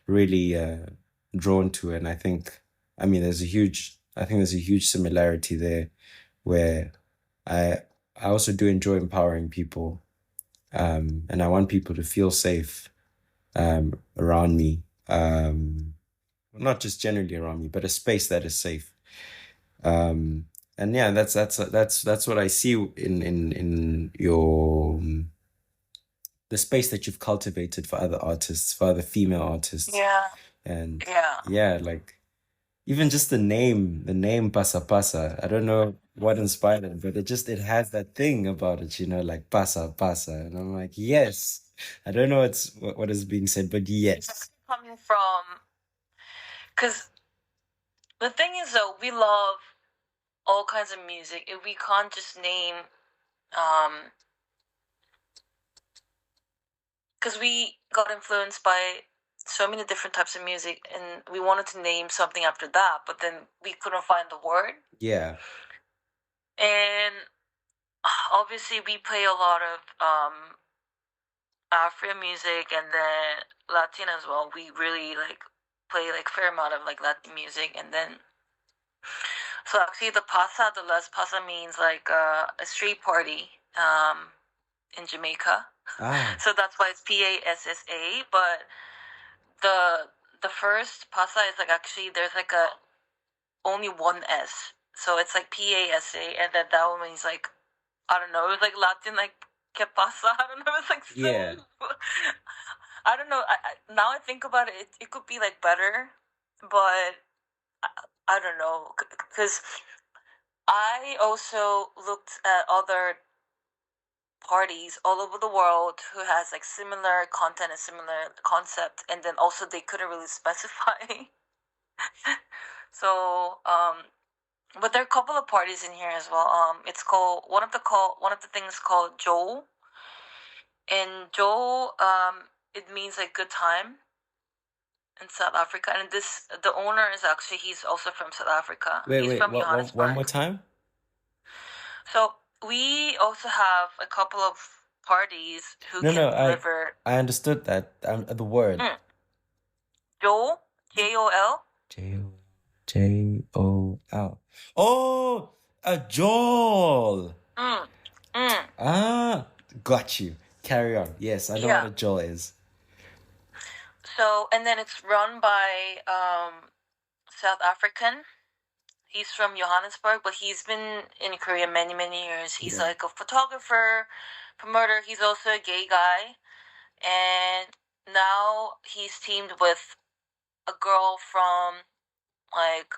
S1: really drawn to. And I think, I mean, I think there's a huge similarity there where I, I also do enjoy empowering people. And I want people to feel safe, around me. Not just generally around me, but a space that is safe. Um, and yeah, that's what I see in your the space that you've cultivated for other artists, for other female artists.
S2: Yeah.
S1: And
S2: Yeah.
S1: yeah, like even just the name Pasa Pasa. I don't know what inspired it, but it has that thing about it, you know, like Pasa Pasa. And I'm like, yes. I don't know what is being said, but yes.
S2: Coming from, because the thing is though, we love all kinds of music. If we can't just name, because we got influenced by so many different types of music, and we wanted to name something after that, but then we couldn't find the word.
S1: Yeah.
S2: And obviously, we play a lot of Afro music and then Latin as well. We really like play like fair amount of like Latin music, and then so actually the Las Pasa means like a street party in Jamaica.
S1: Ah.
S2: So that's why it's Passa. But the first Pasa is like actually there's like a only one S, so it's like Passa, and then that one means like I don't know, it was like Latin like que pasa. I don't know, it's like so.
S1: Yeah.
S2: I don't know. Now I think about it, it could be like better, but I don't know, because I also looked at other parties all over the world who has like similar content and similar concept, and then also they couldn't really specify. So but there are a couple of parties in here as well. It's called one of the things called Joe, and Joe it means like good time in South Africa, and the owner is actually, he's also from South Africa. He's from
S1: One more
S2: Johannesburg.
S1: time?
S2: So we also have a couple of parties who
S1: No,
S2: can
S1: no,
S2: deliver.
S1: I understood that. The word.
S2: Joel, Jol.
S1: Jol. Oh, a Joel. Ah, got you. Carry on. Yes, I know what a Joel is.
S2: So, and then it's run by South African. He's from Johannesburg, but he's been in Korea many, many years. He's like a photographer, promoter. He's also a gay guy. And now he's teamed with a girl from like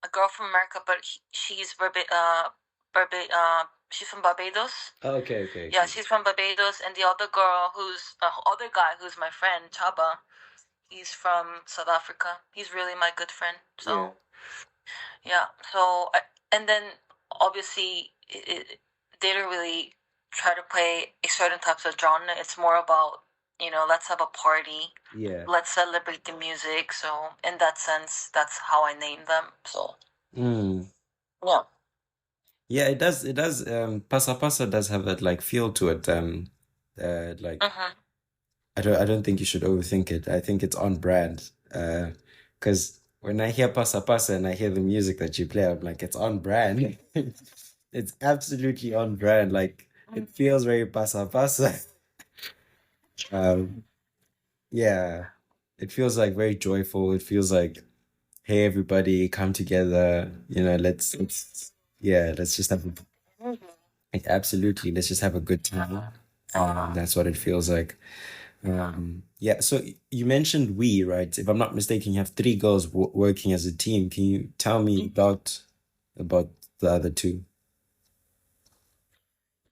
S2: a girl from America, but she's she's from Barbados.
S1: Oh, okay.
S2: Yeah, she's from Barbados, and the other girl who's other guy who's my friend Chaba, he's from South Africa. He's really my good friend. So yeah. So and then obviously they don't really try to play a certain types of genre. It's more about, you know, let's have a party.
S1: Yeah.
S2: Let's celebrate the music. So in that sense, that's how I name them. So yeah.
S1: Yeah, it does. It does. Pasa Pasa does have that like feel to it. Like I don't think you should overthink it. I think it's on brand. Because when I hear Pasa Pasa and I hear the music that you play, I'm like, it's on brand. It's absolutely on brand. Like it feels very Pasa Pasa. Yeah, it feels like very joyful. It feels like, hey, everybody, come together. You know, let's just have Like, absolutely. Let's just have a good time. That's what it feels like. Yeah. So you mentioned we, right? If I'm not mistaken, you have three girls working as a team. Can you tell me about the other two?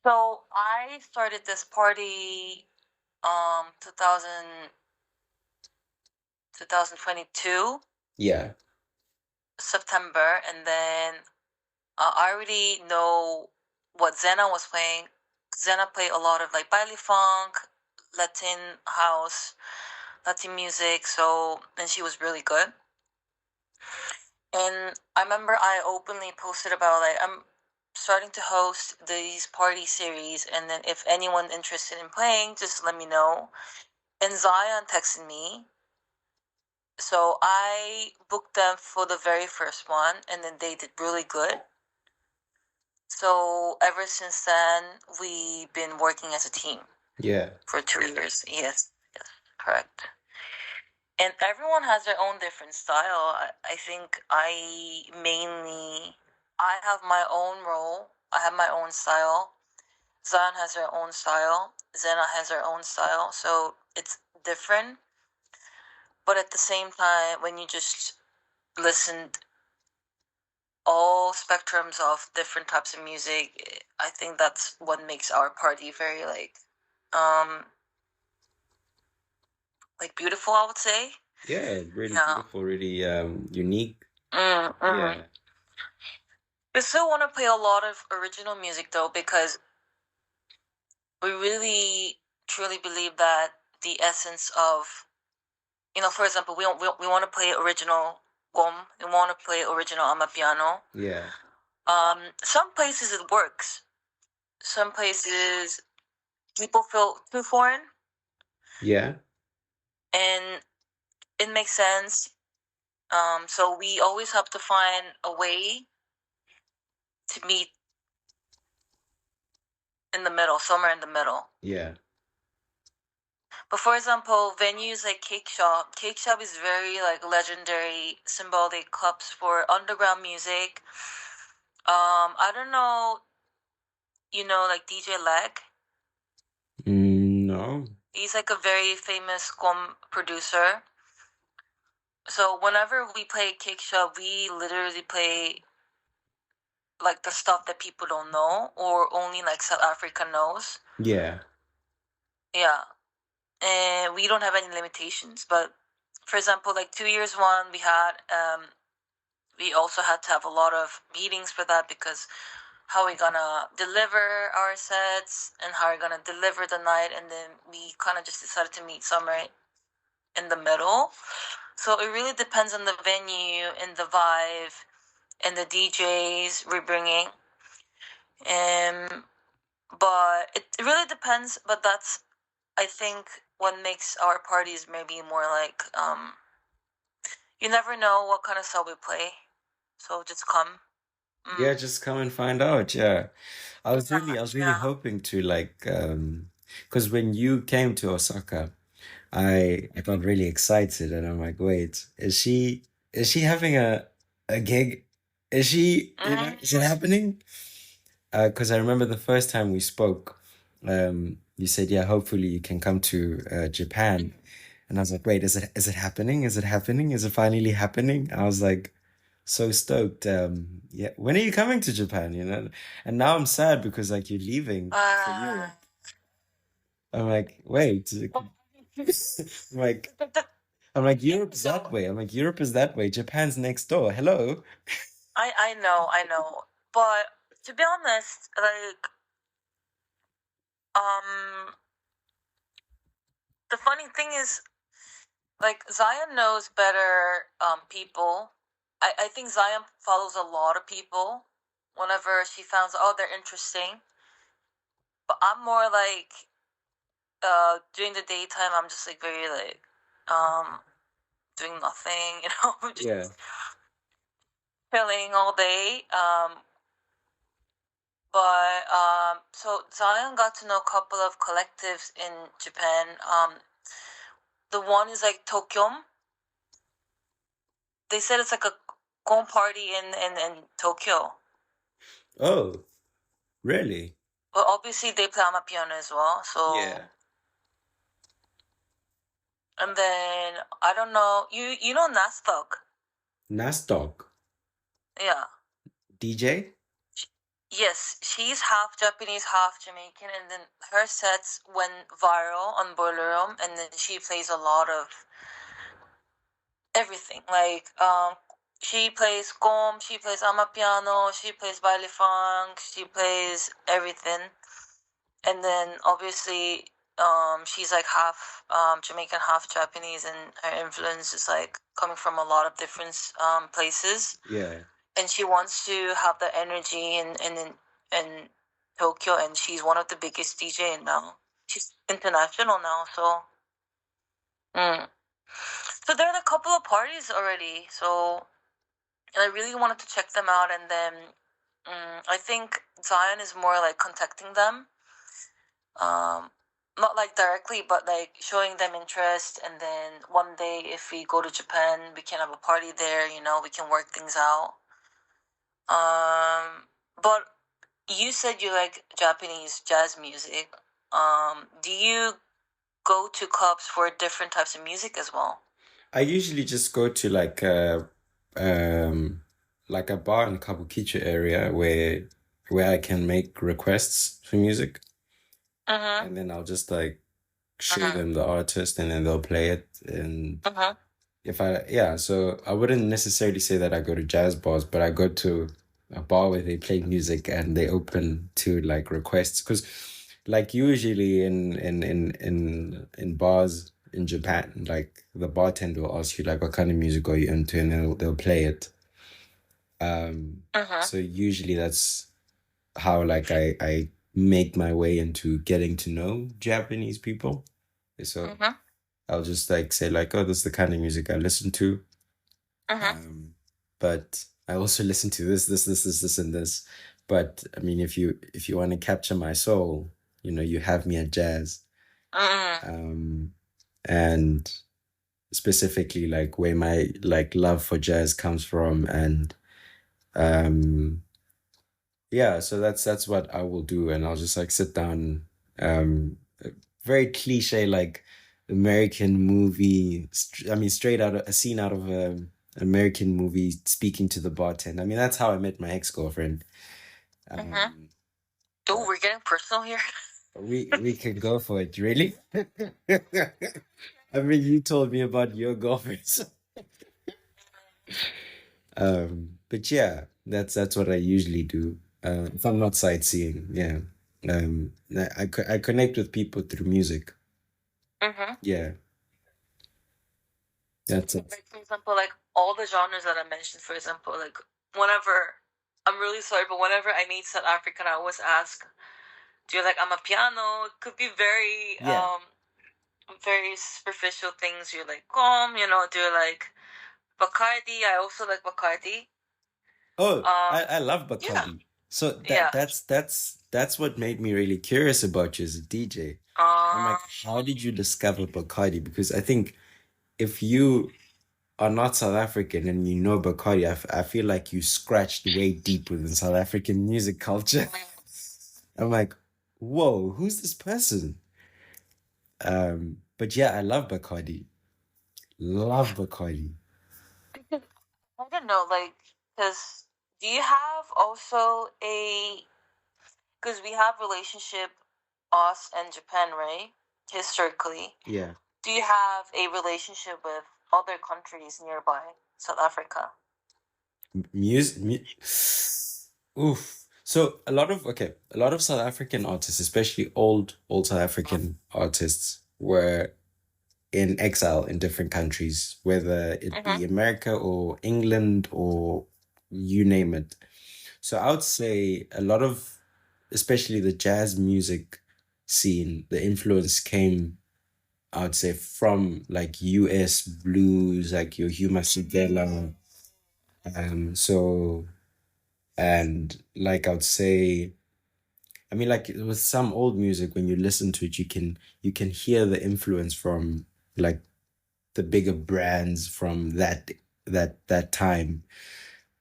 S2: So I started this party 2000 2022
S1: Yeah.
S2: September, and then I already know what Zena was playing. Zena played a lot of like baile funk, Latin house, Latin music. So, and she was really good. And I remember I openly posted about like I'm starting to host these party series, and then if anyone interested in playing, just let me know. And Zion texted me, so I booked them for the very first one, and then they did really good. So ever since then, we've been working as a team
S1: Yeah.
S2: for 2 years. Yes, yes, correct. And everyone has their own different style. I think I have my own role. I have my own style. Zion has her own style. Zena has her own style. So it's different. But at the same time, when you just listen all spectrums of different types of music, I think that's what makes our party very um beautiful, I would say.
S1: Yeah, really
S2: Yeah.
S1: beautiful, really unique.
S2: Mm-hmm.
S1: Yeah.
S2: We still want to play a lot of original music though, because we really truly believe that the essence of, for example, we want to play original gom, we want to play original amapiano.
S1: Yeah.
S2: Some places it works. Some places people feel too foreign,
S1: Yeah.
S2: and it makes sense. So we always have to find a way to meet in the middle, somewhere in the middle.
S1: Yeah.
S2: But for example, venues like Cake Shop is very like legendary symbolic clubs for underground music. I don't know, like DJ Leg.
S1: No.
S2: He's like a very famous producer. So whenever we play Cake Shop, we literally play like the stuff that people don't know or only like South Africa knows.
S1: Yeah.
S2: Yeah, and we don't have any limitations. But for example, like 2 years one, we also had to have a lot of meetings for that, because how we gonna deliver our sets and how we're gonna deliver the night, and then we kind of just decided to meet somewhere in the middle. So it really depends on the venue and the vibe and the DJs we're bringing. And but it really depends. But that's, I think, what makes our parties maybe more like you never know what kind of style we play, so just come.
S1: Yeah,
S2: Mm.
S1: just come and find out. Yeah. I was really
S2: Yeah.
S1: hoping to like because when you came to Osaka, I got really excited and I'm like, wait, is she having a gig? Is she, is it happening? Because I remember the first time we spoke, you said, yeah, hopefully you can come to Japan. And I was like, wait, is it happening? Is it happening? Is it finally happening? I was like so stoked. Yeah, when are you coming to Japan? And now I'm sad because like you're leaving for
S2: Uh,
S1: Europe. I'm like, wait. I'm like, I'm like, Europe is that way. I'm like, Europe is that way. Japan's next door. Hello.
S2: I know. But to be honest, like um the funny thing is, like, Zion knows better people. I think Zion follows a lot of people whenever she finds, oh, they're interesting. But I'm more like during the daytime I'm just like very like um doing nothing, just
S1: Yeah.
S2: chilling all day. But so Zion got to know a couple of collectives in Japan. The one is like Tokyo. They said it's like a gone party in Tokyo.
S1: Oh, really?
S2: But obviously they play amapiano as well.
S1: Yeah.
S2: So and then I don't know. You know Nasdaq?
S1: Nasdaq.
S2: Yeah.
S1: DJ?
S2: Yes, she's half Japanese, half Jamaican, and then her sets went viral on Boiler Room, and then she plays a lot of everything. Like, she plays gom, she plays amapiano, she plays baile funk, she plays everything. And then obviously, she's like half Jamaican, half Japanese, and her influence is like coming from a lot of different places.
S1: Yeah.
S2: And she wants to have the energy in Tokyo, and she's one of the biggest DJ now. She's international now, so. Mm. So there are a couple of parties already. So I really wanted to check them out, and then I think Zion is more like contacting them, um, not like directly, but like showing them interest. And then one day, if we go to Japan, we can have a party there. You know, we can work things out. But you said you like Japanese jazz music. Do you go to clubs for different types of music as well?
S1: I usually just go to like a bar in Kabukicho area where I can make requests for music,
S2: Mm-hmm.
S1: and then I'll just like show
S2: Mm-hmm.
S1: them the artist and then they'll play it. And
S2: Mm-hmm.
S1: if I yeah, so I wouldn't necessarily say that I go to jazz bars, but I go to a bar where they play music and they open to like requests. Because like usually in bars in Japan, like the bartender will ask you like what kind of music are you into, and they'll play it.
S2: Mm-hmm.
S1: So usually that's how like I make my way into getting to know Japanese people. So
S2: Mm-hmm.
S1: I'll just like say like, oh, this is the kind of music I listen to.
S2: Mm-hmm.
S1: But I also listen to this, and this. But I mean, if you want to capture my soul, you have me at jazz.
S2: Mm-hmm.
S1: Um, and specifically like where my like love for jazz comes from, and um, yeah, so that's what I will do, and I'll just like sit down, very cliche like American movie. I mean, straight out of a scene out of a American movie, speaking to the bartender. I mean, that's how I met my ex-girlfriend.
S2: Mm-hmm.
S1: Um,
S2: Oh, we're getting personal here.
S1: we can go for it, really. I mean, you told me about your girlfriend. But yeah, that's what I usually do. If I'm not sightseeing, yeah. I connect with people through music.
S2: Mm-hmm.
S1: Yeah, that's it.
S2: Like for example, like all the genres that I mentioned, for example, like whenever I'm really sorry, but whenever I meet South African, I always ask, "Do you like amapiano?" It could be
S1: Yeah.
S2: very superficial things. You like gom, you know? Do you like Bacardi? I also like Bacardi.
S1: Oh,
S2: Um,
S1: I love
S2: yeah,
S1: Bacardi. So
S2: yeah.
S1: that's what made me really curious about you as a DJ. I'm
S2: Uh,
S1: like, how did you discover Bacardi? Because I think if you are not South African and you know Bacardi, I feel like you scratched way deep within South African music culture. I'm like, whoa, who's this person? But yeah, I love Bacardi. Love Bacardi.
S2: I don't know, like, because do you have also a because we have relationship us and Japan, right? Historically,
S1: Yeah.
S2: do you have a relationship with other countries nearby South Africa?
S1: Music. Oof. So a lot of South African artists, especially old South African artists, were in exile in different countries, whether it
S2: Mm-hmm.
S1: be America or England or you name it. So I would say a lot of, especially the jazz music scene, the influence came, I would say, from like US blues, like your Huma Sidela. So and like I would say, I mean, like with some old music, when you listen to it, you can hear the influence from like the bigger brands from that time.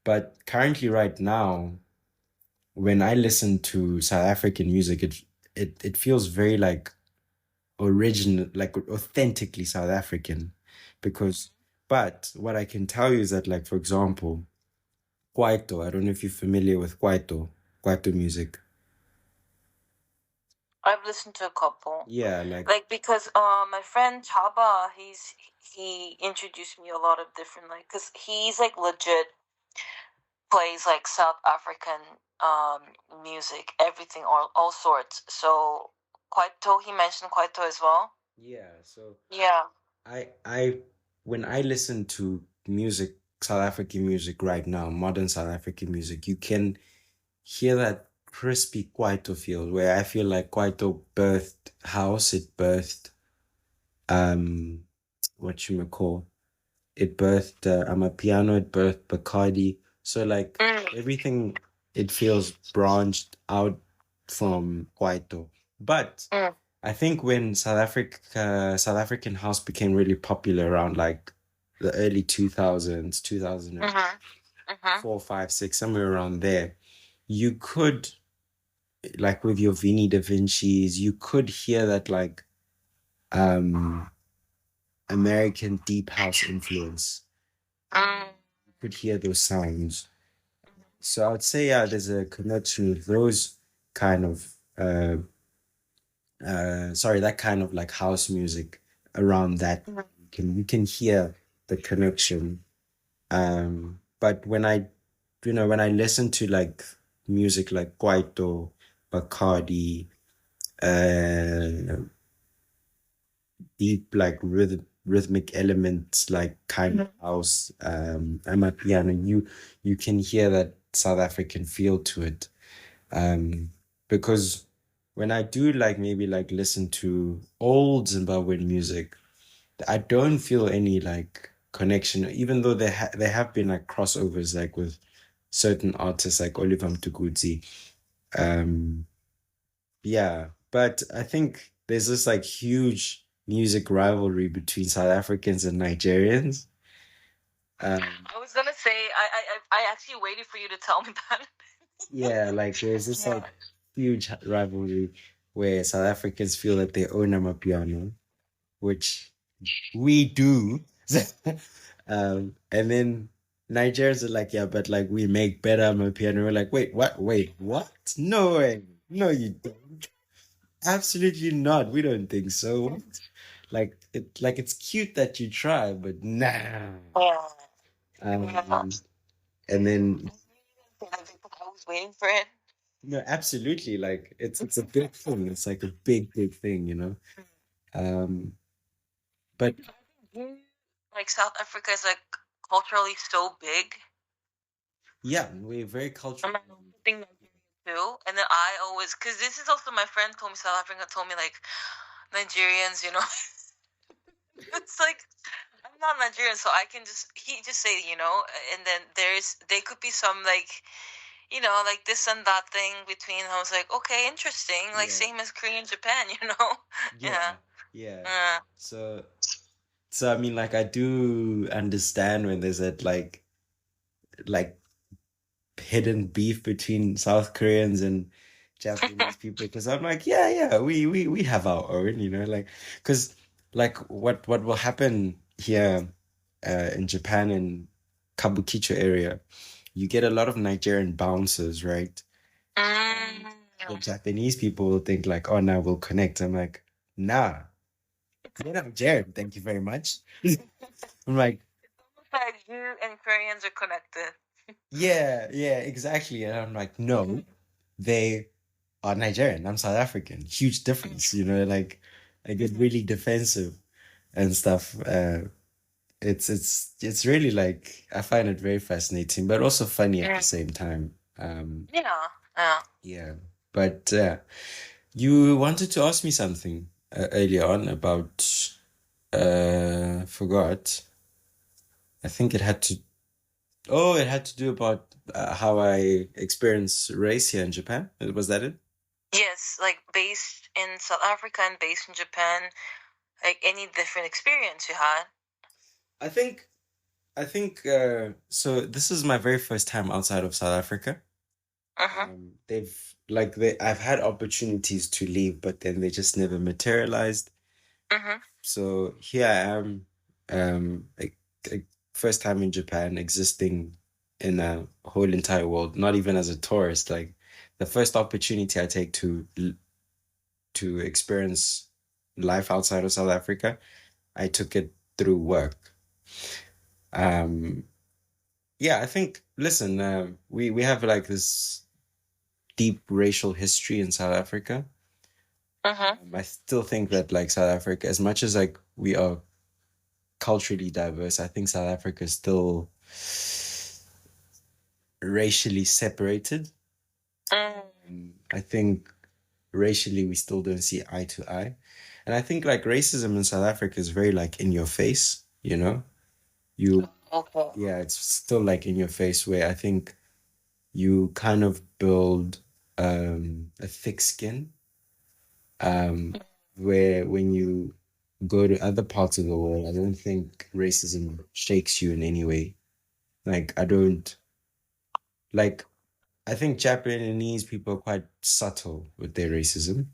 S1: But currently, right now, when I listen to South African music, it feels very like original, like authentically South African. Because, but what I can tell you is that, like, for example, Kwaito, I don't know if you're familiar with Kwaito music.
S2: I've listened to a couple.
S1: Yeah, like,
S2: Like because my friend Chaba, he introduced me a lot of different like cuz he's like legit plays like South African music, everything all sorts. So Kwaito, he mentioned Kwaito as well.
S1: yeah, so
S2: Yeah.
S1: I when I listen to music, South African music right now, modern South African music, you can hear that crispy Kwaito feel where I feel like Kwaito birthed house, it birthed um what you may call it birthed Amapiano, it birthed Bacardi. So like
S2: Mm,
S1: everything it feels branched out from Kwaito. But
S2: mm,
S1: I think when South African house became really popular around like the early 2000s,
S2: mhm. Mhm.
S1: 2004, 5, 6, somewhere around there, you could, like with your Vini Da Vinci's, you could hear that like um American deep house influence.
S2: Mm,
S1: You could hear those sounds. So I would say, yeah, there's a connection with those kind of sorry, that kind of like house music around that.
S2: mhm.
S1: You can hear the connection. But when when I listen to like music like Kwaito, Bacardi, uh deep like rhythmic elements like kind of house, piano, you can hear that South African feel to it. Because when I do like maybe like listen to old Zimbabwean music, I don't feel any like connection, even though there have been like crossovers like with certain artists like Oliver Mtukudzi. Um, yeah, but I think there's this like huge music rivalry between South Africans and Nigerians. Um,
S2: I was gonna say I actually waited for you to tell me that.
S1: yeah, like there's this
S2: Yeah.
S1: like huge rivalry where South Africans feel that they own Amapiano, which we do. And then Nigerians are like, yeah, but like we make better Amapiano. We're like, wait, what? Wait, what? No way. No, you don't. Absolutely not. We don't think so. Like it's cute that you try, but nah.
S2: Yeah. Yeah.
S1: Um, and then
S2: I was waiting for it.
S1: no, absolutely. Like it's a big thing. It's like a big thing, you know. Um, but
S2: Mm. Like South Africa is like culturally so big.
S1: yeah, we're very cultural.
S2: And I also think Nigeria too. And then I always, because this is also my friend told me, South Africa told me like Nigerians, it's like I'm not Nigerian, so I can he just say, and then they could be some like, like this and that thing between. I was like, okay, interesting, like
S1: Yeah,
S2: same as Korean, Japan, you know?
S1: yeah,
S2: Yeah.
S1: yeah.
S2: Uh,
S1: So so I mean, like I do understand when there's that like hidden beef between South Koreans and Japanese people because I'm like, yeah, we have our own, like because like what will happen here in Japan in Kabukicho area, you get a lot of Nigerian bouncers, right? And the
S2: mm,
S1: Japanese people will think like, oh, now we'll connect. I'm like, nah, you're not Nigerian. Thank you very much. I'm like,
S2: almost like you and Koreans are connected.
S1: yeah, exactly. And I'm like, no, they are Nigerian. I'm South African. Huge difference, like I get really defensive and stuff. It's really like I find it very fascinating, but also funny at the
S2: Mm.
S1: same time.
S2: Yeah. Yeah.
S1: Yeah. But you wanted to ask me something earlier on about forgot. I think it had to do about how I experience race here in Japan. Was that it?
S2: Yes, like based in South Africa and based in Japan, like any different experience you had.
S1: I think I think so this is my very first time outside of South Africa. They've like I've had opportunities to leave, but then they just never materialized. So here I am, like first time in Japan, existing in a whole entire world, not even as a tourist. Like the first opportunity I take to experience life outside of South Africa, I took it through work. Um, yeah, I think. Listen, we have like this deep racial history in South Africa. I still think that like South Africa, as much as like we are culturally diverse, I think South Africa is still racially separated. I think racially we still don't see eye to eye. And I think like racism in South Africa is very like in your face, you know? You
S2: Okay.
S1: Yeah, it's still like in your face where I think you kind of build a thick skin where when you go to other parts of the world, I don't think racism shakes you in any way. Like I don't like I think Japanese people are quite subtle with their racism.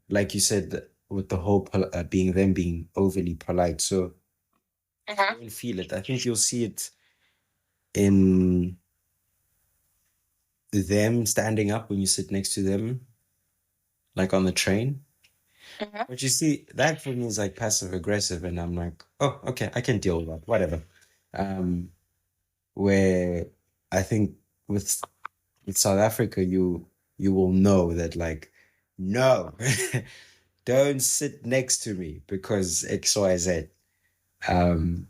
S1: Like you said, with the whole being them being overly polite, so you don't feel it. I think you'll see it in them standing up when you sit next to them, like on the train. But you see, that for me is like passive aggressive, and I'm like, oh, okay, I can deal with that, whatever. Um, where I think with with South Africa, you will know that like, no, don't sit next to me because X, Y, Z. Um,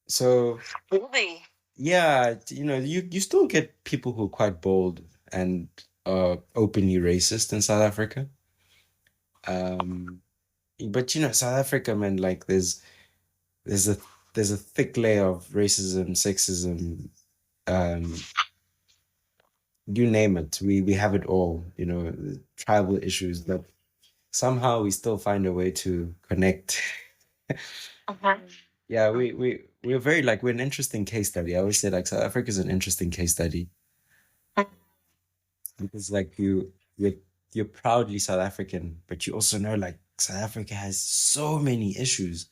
S1: so
S2: Really?
S1: yeah, you still get people who are quite bold and openly racist in South Africa. Um, but South Africa, man, like there's a there's a thick layer of racism, sexism, um, you name it. We have it all, tribal issues, but somehow we still find a way to connect. Yeah, we're very like we're an interesting case study. I always say like South Africa is an interesting case study because like you're proudly South African, but you also know like South Africa has so many issues.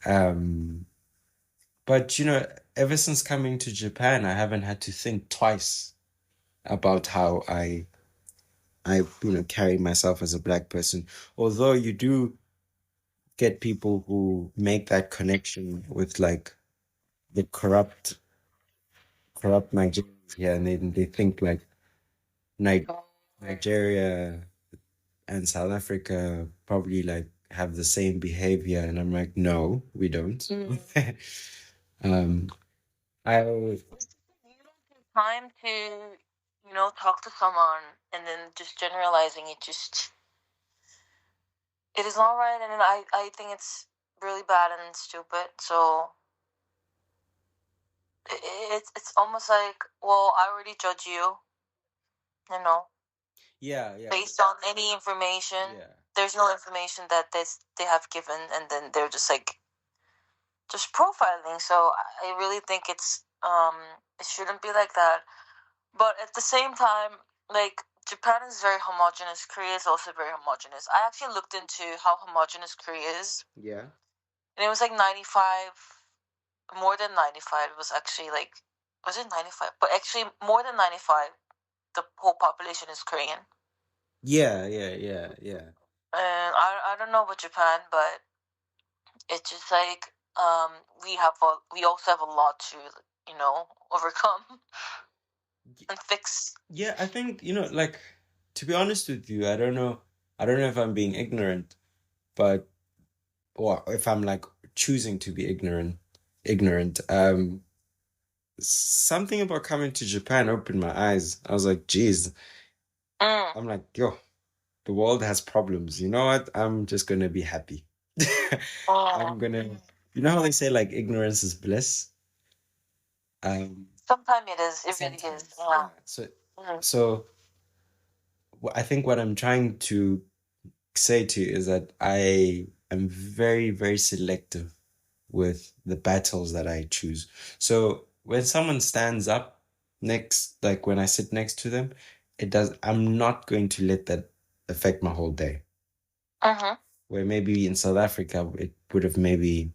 S1: Um, but ever since coming to Japan, I haven't had to think twice about how I carry myself as a black person. Although you do get people who make that connection with like the corrupt Nigerians here, and they think like Ni- Nigeria and South Africa probably like have the same behavior, and I'm like, no, we don't. um, I always,
S2: You don't take time to, talk to someone and then just generalizing it just it is not right, and then I think it's really bad and stupid. So it's almost like, well, I already judge you, you know,
S1: yeah, yeah,
S2: based on any information.
S1: yeah,
S2: There's no information that they have given, and then they're just like just profiling. So I really think it shouldn't be like that. But at the same time, like Japan is very homogenous. Korea is also very homogenous. I actually looked into how homogenous Korea is,
S1: yeah.
S2: and it was like 95, more than 95. It was actually like, was it 95? But actually, more than 95, the whole population is Korean.
S1: Yeah, yeah, yeah, yeah.
S2: And I don't know about Japan, but it's just like we also have a lot to overcome and fix.
S1: Yeah, I think, like to be honest with you, I don't know if I'm being ignorant, but or if I'm like choosing to be ignorant. Something about coming to Japan opened my eyes. I was like, geez,
S2: Mm.
S1: I'm like, yo, the world has problems. You know what? I'm just gonna be happy. I'm gonna, you know how they say like ignorance is bliss?
S2: Sometimes it is. It really is.
S1: Sometimes,
S2: Yeah.
S1: yeah. So,
S2: Mm.
S1: so I think what I'm trying to say to you is that I am very, very selective with the battles that I choose. So when someone stands up, like when I sit next to them, I'm not going to let that affect my whole day. Where maybe in South Africa, it would have maybe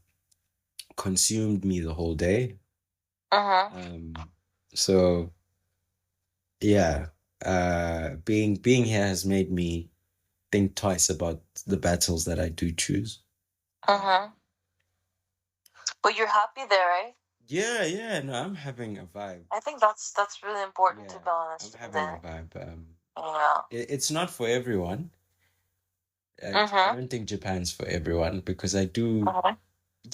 S1: consumed me the whole day. So yeah, being here has made me think twice about the battles that I do choose.
S2: But you're happy there, right?
S1: Yeah, no, I'm having a vibe.
S2: I think that's really important, to be
S1: I'm
S2: honest.
S1: having a vibe.
S2: Yeah.
S1: It's not for everyone. I don't think Japan's for everyone because I do,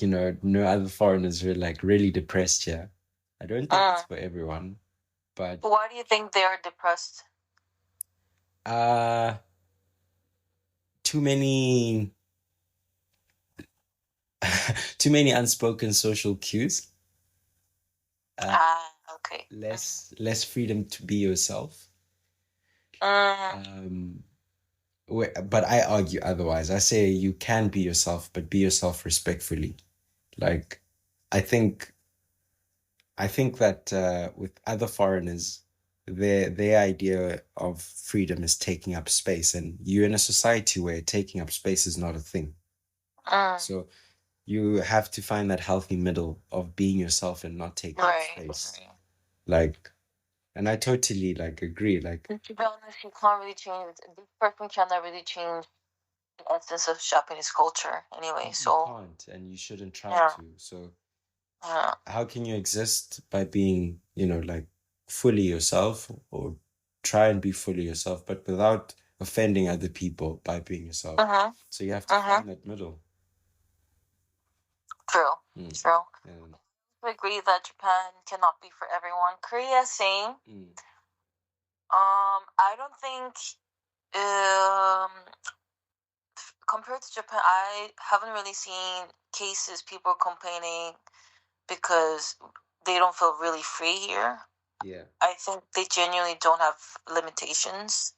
S1: know other foreigners who are like really depressed here. I don't think it's for everyone, but
S2: Why do you think they are depressed?
S1: Too many too many unspoken social cues.
S2: Okay.
S1: Less freedom to be yourself. But I argue otherwise. I say you can be yourself, but be yourself respectfully. Like, I think that with other foreigners, their idea of freedom is taking up space, and you're in a society where taking up space is not a thing. So you have to find that healthy middle of being yourself and not taking up space. Like, and I totally like agree. Like,
S2: to be honest, you can't really change. This person cannot really change the essence of Japanese culture anyway. So
S1: you can't, and you shouldn't try to. So how can you exist by being, like fully yourself, or try and be fully yourself, but without offending other people by being yourself? So you have to find that middle.
S2: True. I agree that Japan cannot be for everyone. Korea, same. I don't think compared to Japan, I haven't really seen cases people complaining because they don't feel really free here.
S1: Yeah.
S2: I think they genuinely don't have limitations.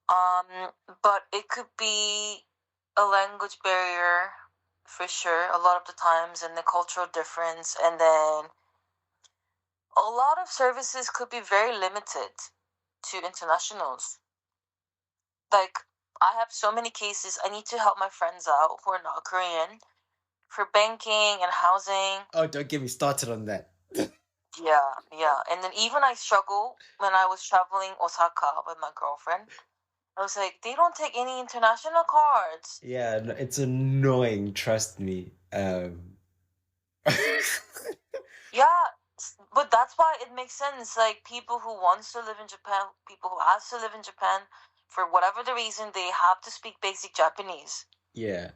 S2: But it could be a language barrier for sure, a lot of the times, and the cultural difference, and then a lot of services could be very limited to internationals. Like, I have so many cases. I need to help my friends out who are not Korean for banking and housing.
S1: Oh, don't get me started on that.
S2: Yeah. And then even I struggle when I was traveling Osaka with my girlfriend. I was like, they don't take any international cards.
S1: Yeah, no, it's annoying, trust me.
S2: Yeah, but that's why it makes sense. Like, people who wants to live in Japan, people who ask to live in Japan, for whatever the reason, they have to speak basic Japanese.
S1: Yeah.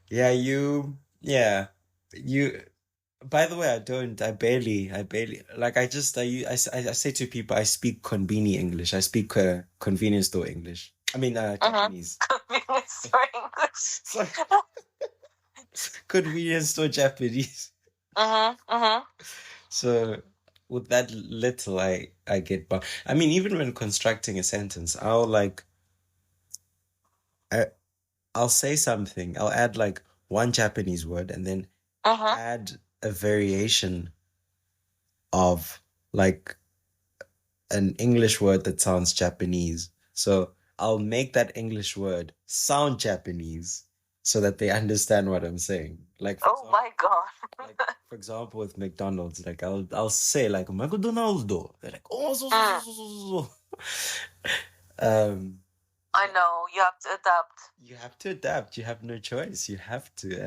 S1: Yeah, you. By the way, I barely, like, I say to people, I speak convenience English. I speak convenience store English. I mean, Japanese.
S2: Convenience store English.
S1: Convenience store Japanese. So with that little, I get by. I mean, even when constructing a sentence, I'll say something. I'll add like one Japanese word and then add a variation of like an English word that sounds Japanese. So I'll make that English word sound Japanese so that they understand what I'm saying. Like,
S2: my God.
S1: Like, for example, with McDonald's, like I'll say like McDonald's. They're like, oh, so.
S2: I know, you have to adapt.
S1: You have to adapt. You have no choice. You have to.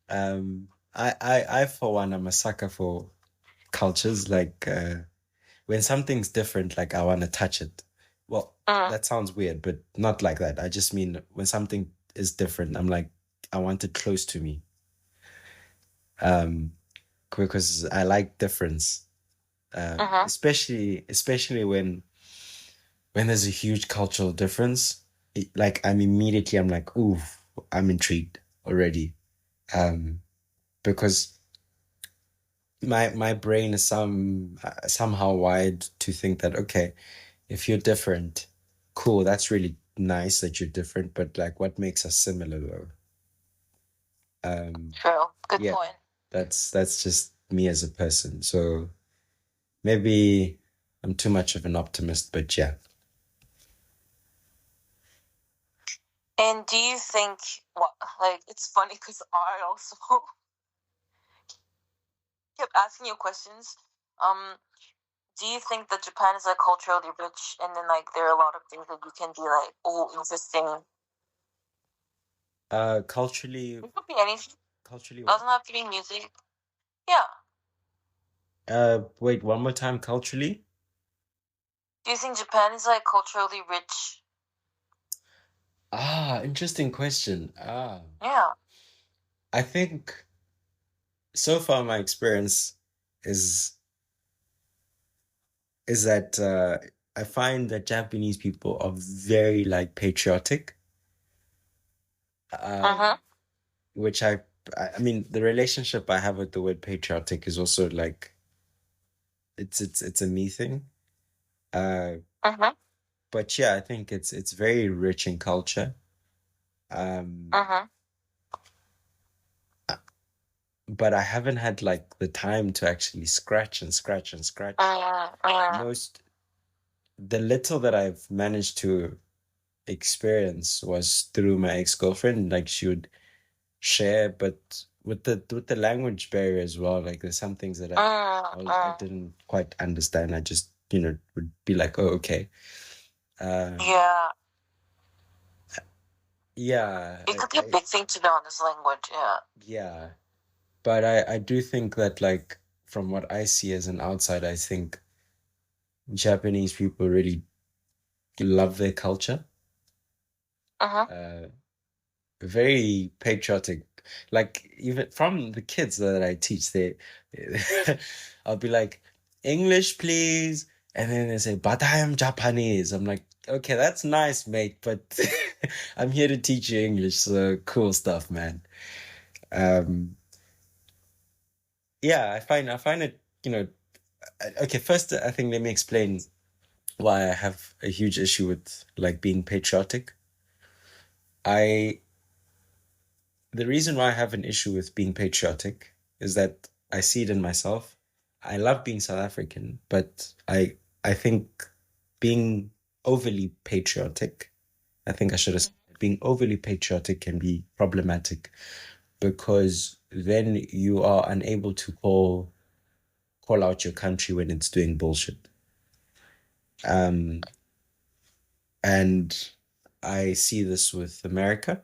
S1: And I for one, I'm a sucker for cultures. Like when something's different, like I want to touch it. Well, that sounds weird, but not like that. I just mean when something is different, I'm like, I want it close to me. Because I like difference. Especially when there's a huge cultural difference. I'm like, ooh, I'm intrigued already. Because my brain is somehow wired to think that, okay, if you're different, cool, that's really nice that you're different, but like what makes us similar though?
S2: True. Good point.
S1: That's just me as a person. So maybe I'm too much of an optimist, but yeah.
S2: And do you think, what, like, it's funny because I also kept asking you questions. Um, do you think that Japan is like culturally rich, and then like there are a lot of things that you can be like, oh, interesting.
S1: Culturally,
S2: It could be anything.
S1: culturally what?
S2: Doesn't have to be music. Yeah.
S1: Wait, one more time. Culturally?
S2: Do you think Japan is like culturally rich?
S1: Interesting question.
S2: Yeah.
S1: I think so far my experience is is that I find that Japanese people are very like patriotic,
S2: Uh-huh.
S1: which I mean the relationship I have with the word patriotic is also like it's a me thing. Uh,
S2: Uh-huh.
S1: but yeah, I think it's very rich in culture. Um,
S2: Uh-huh.
S1: but I haven't had like the time to actually scratch and scratch and scratch.
S2: Uh-huh.
S1: Most the little that I've managed to experience was through my ex-girlfriend. Like she would share, but with the language barrier as well, like there's some things that I didn't quite understand. I just, would be like, oh, okay. Um,
S2: Yeah.
S1: yeah,
S2: It could be a big thing to know this language, yeah.
S1: yeah. But I do think that like from what I see as an outsider, I think Japanese people really love their culture.
S2: Uh-huh.
S1: Uh, very patriotic. Like even from the kids that I teach, I'll be like, English, please. And then they say, but I am Japanese. I'm like, okay, that's nice, mate, but I'm here to teach you English. So cool stuff, man. Um, yeah, I find it, okay, first I think let me explain why I have a huge issue with like being patriotic. I The reason why I have an issue with being patriotic is that I see it in myself. I love being South African, but I think being overly patriotic, I think I should have said being overly patriotic can be problematic because then you are unable to call out your country when it's doing bullshit. Um, and I see this with America.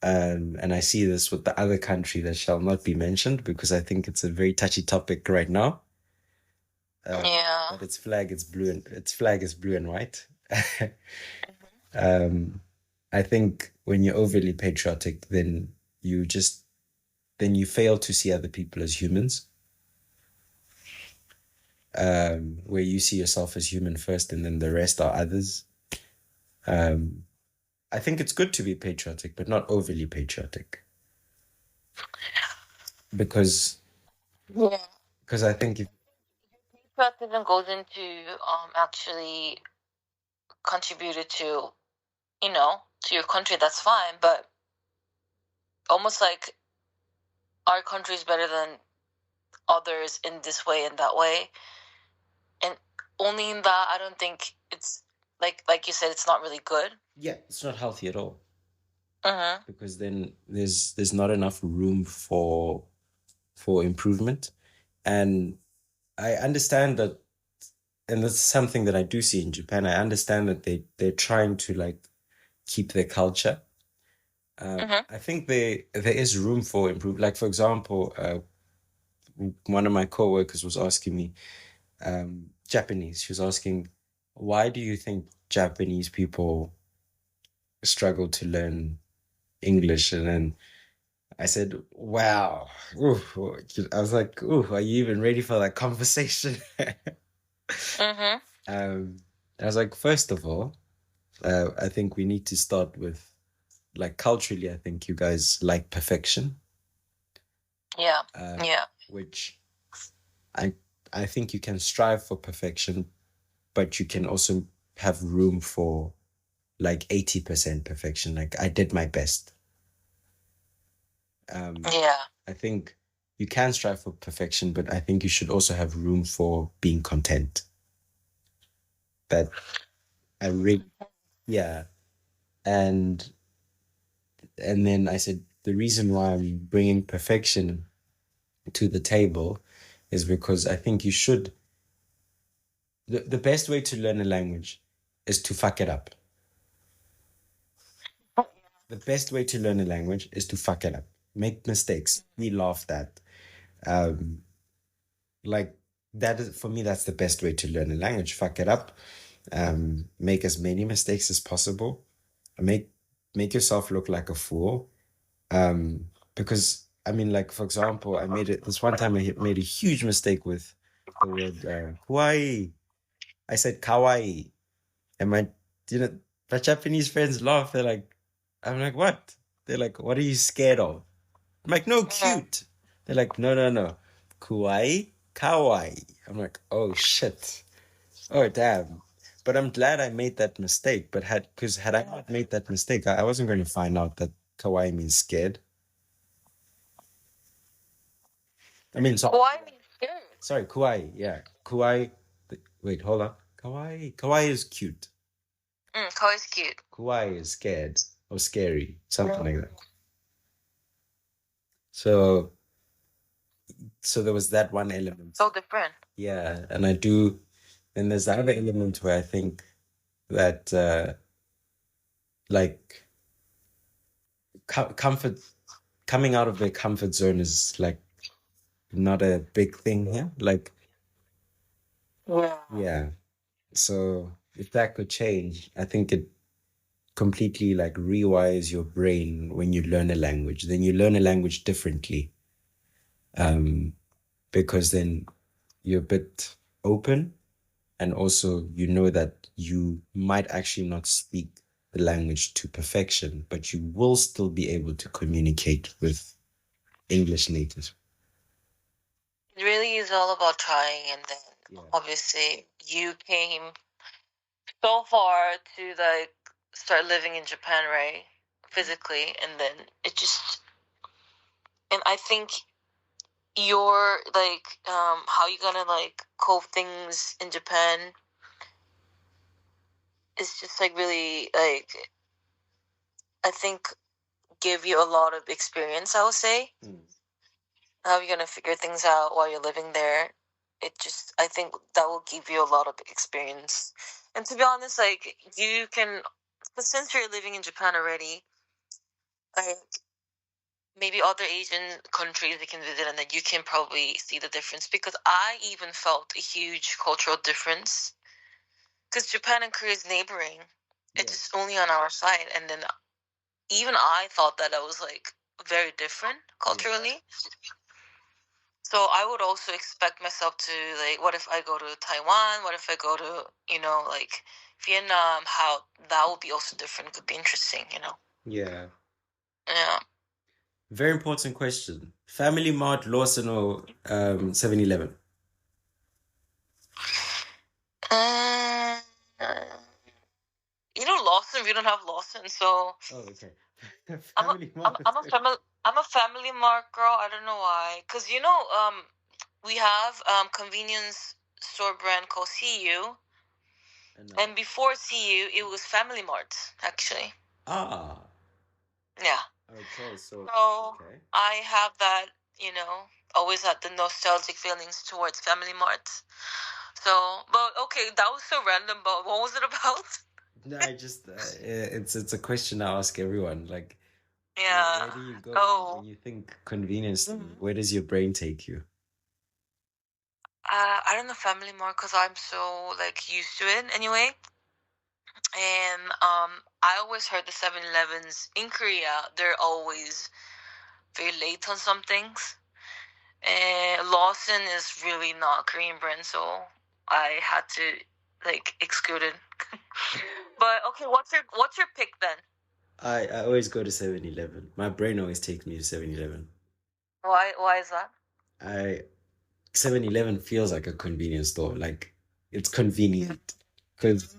S1: And I see this with the other country that shall not be mentioned because I think it's a very touchy topic right now.
S2: Yeah.
S1: But its flag is blue and white. um, I think when you're overly patriotic, then you just then you fail to see other people as humans. Where you see yourself as human first, and then the rest are others. Um, I think it's good to be patriotic, but not overly patriotic, because
S2: Yeah.
S1: I think if
S2: Patriotism goes into actually contributed to, to your country, that's fine, but almost like our country is better than others in this way and that way. And only in that I don't think it's like you said, it's not really good.
S1: yeah, it's not healthy at all.
S2: Uh-huh.
S1: Because then there's not enough room for improvement. And I understand that, and that's something that I do see in Japan. I understand that they're trying to like keep their culture.
S2: Uh-huh.
S1: I think there is room for improvement. Like for example, one of my coworkers was asking me, Japanese. She was asking, why do you think Japanese people struggle to learn English? And then I said, wow. Ooh. I was like, ooh, are you even ready for that conversation?
S2: Uh-huh.
S1: I was like, first of all, I think we need to start with like culturally, I think you guys like perfection.
S2: Yeah.
S1: Um,
S2: Yeah.
S1: which I I think you can strive for perfection, but you can also have room for like 80% perfection. Like I did my best.
S2: Yeah.
S1: I think you can strive for perfection, but I think you should also have room for being content. That I really, yeah. And then I said the reason why I'm bringing perfection to the table is because I think you should. The best way to learn a language is to fuck it up. The best way to learn a language is to fuck it up, make mistakes, be laughed at. Um, like that is for me, that's the best way to learn a language. Fuck it up, make as many mistakes as possible, make make yourself look like a fool. Because I mean, like for example, I made it this one time. Made a huge mistake with the word kawaii. I said kawaii, and you know, my Japanese friends laugh. They're like, I'm like, what? They're like, what are you scared of? I'm like, no, cute. They're like, no, no, no, kawaii, kawaii. I'm like, oh shit, oh damn. But I'm glad I made that mistake. But had I not made that mistake, I wasn't going to find out that kawaii means scared. I mean, so
S2: Why means scared?
S1: sorry, kawaii. Yeah, kawaii. Wait, hold on. Kawaii. Kawaii is cute.
S2: Kawaii's cute.
S1: Kawaii is scared or scary, something like that. So, so there was that one element.
S2: So different.
S1: Yeah, and I do. And there's the other element where I think that, like, comfort, coming out of their comfort zone is like not a big thing here. Like,
S2: Yeah.
S1: yeah. So if that could change, I think it completely like rewires your brain when you learn a language. Then you learn a language differently, because then you're a bit open, and also you know that you might actually not speak the language to perfection, but you will still be able to communicate with English natives.
S2: It really is all about trying, and then
S1: Yeah.
S2: obviously you came so far to like start living in Japan, right? Physically, and then it just, and I think you're like how you gonna like cope things in Japan is just like really like, I think give you a lot of experience, I would say. How you're gonna figure things out while you're living there. It just, I think that will give you a lot of experience. And to be honest, like you can, but since you're living in Japan already, like maybe other Asian countries you can visit, and then you can probably see the difference. Because I even felt a huge cultural difference. Because Japan and Korea is neighboring, it's just only on our side, and then even I thought that I was like very different culturally. So I would also expect myself to like, what if I go to Taiwan? What if I go to, like Vietnam? How that would be also different. Could be interesting.
S1: Yeah.
S2: Yeah.
S1: Very important question. Family Mart, Lawson, or 7-Eleven?
S2: Uh, Lawson. We don't have Lawson, so
S1: Oh, okay.
S2: I'm a
S1: Family
S2: I'm
S1: Mart.
S2: I'm a family I'm a Family Mart girl. I don't know why, cause we have convenience store brand called CU, and before CU it was Family Mart actually.
S1: Ah,
S2: Yeah.
S1: okay. So,
S2: So
S1: okay.
S2: I have that, always had the nostalgic feelings towards Family Mart. So, but okay, that was so random. But what was it about?
S1: No, I just it's a question I ask everyone. Like,
S2: Yeah.
S1: where do you go when
S2: Oh.
S1: you think convenience? Where does your brain take you?
S2: I don't know Family Mart because I'm so like used to it anyway. And I always heard the 7-Elevens in Korea, they're always very late on some things. And Lawson is really not Korean brand, so I had to like exclude it. But okay, what's your pick then?
S1: I always go to 7-Eleven. My brain always takes me to 7-Eleven.
S2: Why is that?
S1: I 7-Eleven feels like a convenience store. Like it's convenient because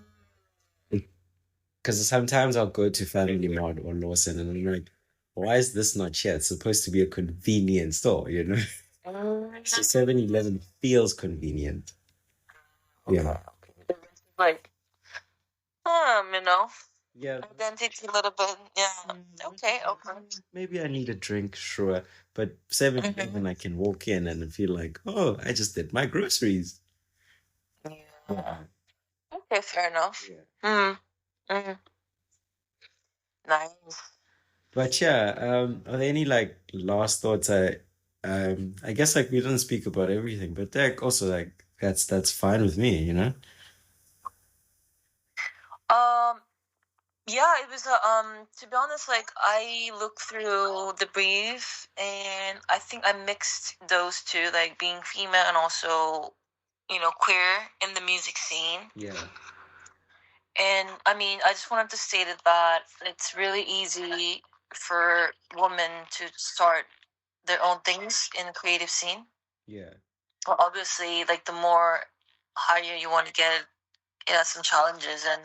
S1: sometimes I'll go to Family Mart or Lawson and I'm like, why is this not here? It's supposed to be a convenience store, you know? So 7-Eleven feels convenient. Yeah.
S2: Like, you know,
S1: Yeah.
S2: identity a little bit. Yeah. Okay.
S1: Maybe I need a drink, sure. But 7-Eleven, I can walk in and feel like, oh, I just did my groceries.
S2: Yeah. Okay, fair enough.
S1: Yeah.
S2: Nice.
S1: But yeah, are there any like last thoughts? I guess like we didn't speak about everything, but like also like that's fine with me, you know?
S2: Um, yeah, it was to be honest, like I looked through the brief and I think I mixed those two, like being female and also, queer in the music scene.
S1: Yeah.
S2: And I mean, I just wanted to state it that it's really easy for women to start their own things in the creative scene.
S1: Yeah.
S2: Well, obviously, like the more higher you want to get, it has some challenges. And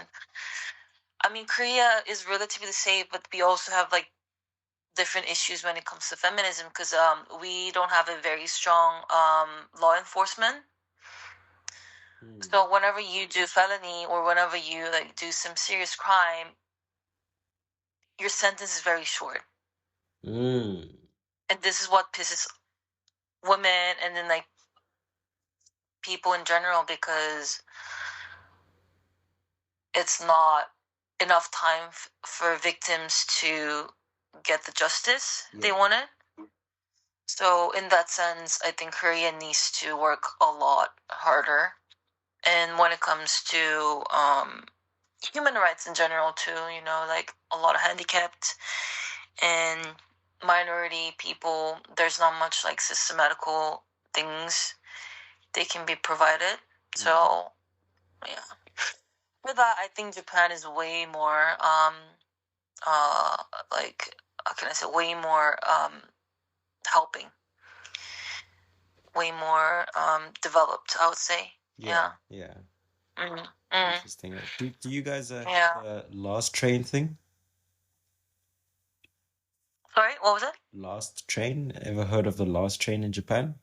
S2: I mean, Korea is relatively safe, but we also have like different issues when it comes to feminism because we don't have a very strong law enforcement. So whenever you do felony or whenever you like do some serious crime, your sentence is very short. And this is what pisses women and then like people in general because it's not enough time for victims to get the justice they wanted. So in that sense, I think Korea needs to work a lot harder. And when it comes to human rights in general too, like a lot of handicapped and minority people, there's not much like systematical things they can be provided. So yeah. With that, I think Japan is way more like how can I say way more helping, way more developed, I would say.
S1: Yeah. Interesting. Do you guys have the last train thing?
S2: Sorry, what was it?
S1: Last train? Ever heard of the last train in Japan?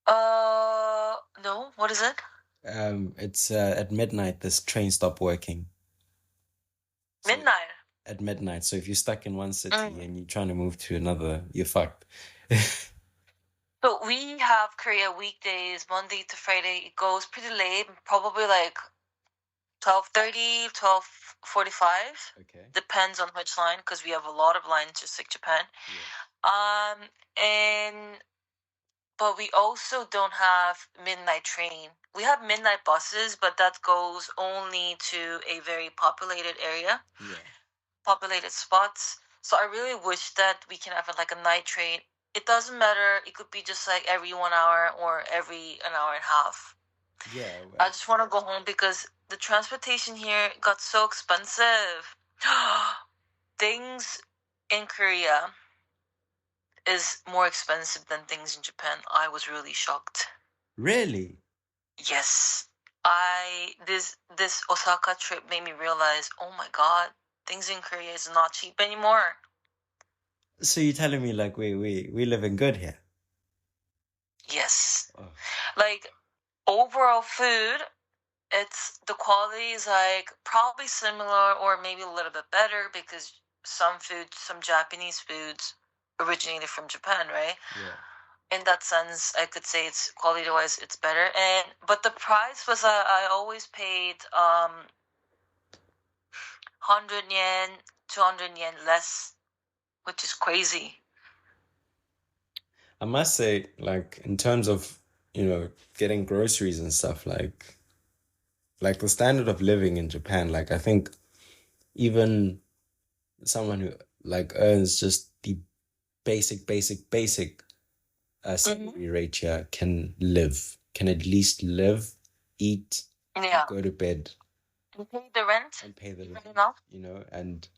S2: No. What is it?
S1: It's at midnight. This train stopped working.
S2: Midnight.
S1: At midnight. So if you're stuck in one city and you're trying to move to another, you're fucked.
S2: So we have Korea weekdays, Monday to Friday. It goes pretty late, probably like 12:30, 12:45.
S1: Okay.
S2: Depends on which line, because we have a lot of lines just like Japan. And but we also don't have midnight train. We have midnight buses, but that goes only to a very populated area, populated spots. So I really wish that we can have like a night train. It doesn't matter. It could be just like every 1 hour or every an hour and a half.
S1: Yeah.
S2: I just want to go home because the transportation here got so expensive. Things in Korea is more expensive than things in Japan. I was really shocked.
S1: Really?
S2: Yes. This Osaka trip made me realize, oh my god, things in Korea is not cheap anymore.
S1: So you're telling me like we live in good here?
S2: Yes. Like overall food, the quality is like probably similar or maybe a little bit better because some Japanese foods originated from Japan, right? In that sense, I could say it's quality wise it's better. But the price was I always paid 100 yen, 200 yen less, which is crazy.
S1: I must say, like in terms of getting groceries and stuff, like the standard of living in Japan, like I think even someone who like earns just the basic salary rate here can at least live, eat, go to bed,
S2: and pay the rent,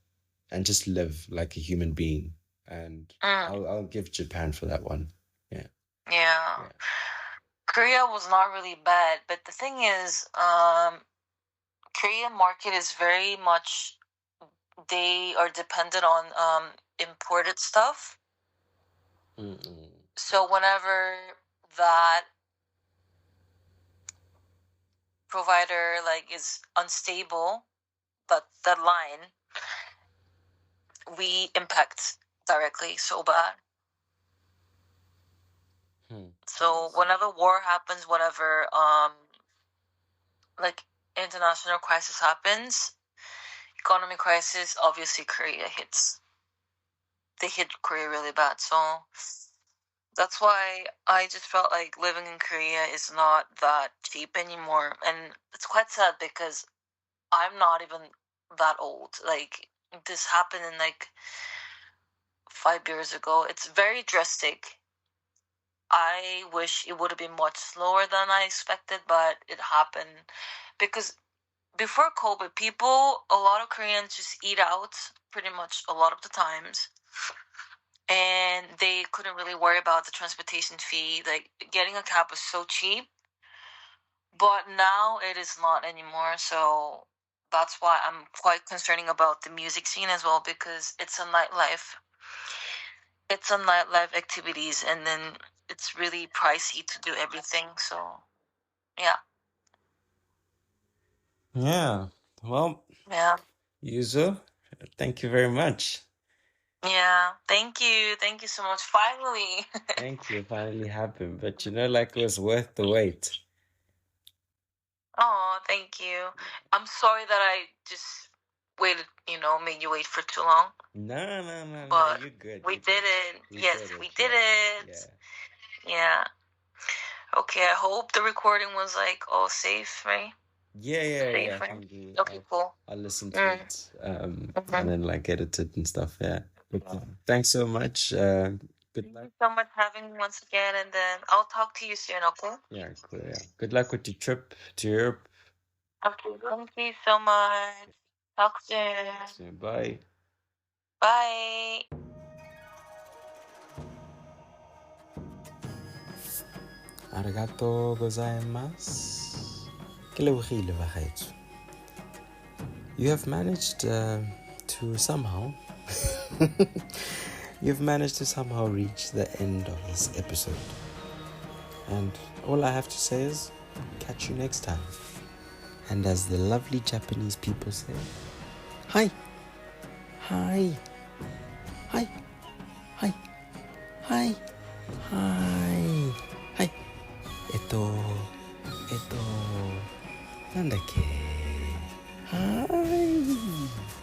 S1: and just live like a human being. And I'll give Japan for that one.
S2: Yeah. Korea was not really bad, but the thing is, Korean market is very much they are dependent on imported stuff. So whenever that provider like is unstable, that line, we impact directly so bad. So whenever war happens, whatever like international crisis happens, economic crisis, obviously Korea hits. They hit Korea really bad. So that's why I just felt like living in Korea is not that cheap anymore. And it's quite sad because I'm not even that old. Like, this happened in like 5 years ago. It's very drastic. I wish it would have been much slower than I expected, but it happened because before COVID, a lot of Koreans just eat out pretty much a lot of the times, and they couldn't really worry about the transportation fee. Like, getting a cab was so cheap, but now it is not anymore. So that's why I'm quite concerning about the music scene as well, because it's a nightlife. It's a nightlife activities, and then it's really pricey to do everything. So yeah.
S1: Yeah. Well,
S2: Yeah.
S1: Yuzo, thank you very much.
S2: Yeah. Thank you. Thank you so much. Finally.
S1: Thank you. It finally happened. But like it was worth the wait.
S2: Oh, thank you. I'm sorry that I just waited, made you wait for too long.
S1: No,
S2: But
S1: you're good.
S2: we did it. Yes, we did it.
S1: Yeah.
S2: Yeah. Okay, I hope the recording was like all safe, right?
S1: Yeah.
S2: Right? Okay, cool.
S1: I'll listen to it. And then like edit it and stuff. Yeah. But thanks so much. Good
S2: Thank
S1: luck.
S2: you so much for having me once again, and then I'll talk to you soon, okay?
S1: Yeah, cool. Yeah. Good luck with your trip to Europe.
S2: Okay, thank you so much. Talk soon.
S1: So, bye.
S2: Bye.
S1: ありがとうございます。Ke lebohile bagaetsho. You have managed to somehow you've managed to somehow reach the end of this episode. And all I have to say is catch you next time. And as the lovely Japanese people say, hi. Hi. Hi. Hi. Hi. Hi. Hi. なんだっけ。はーい。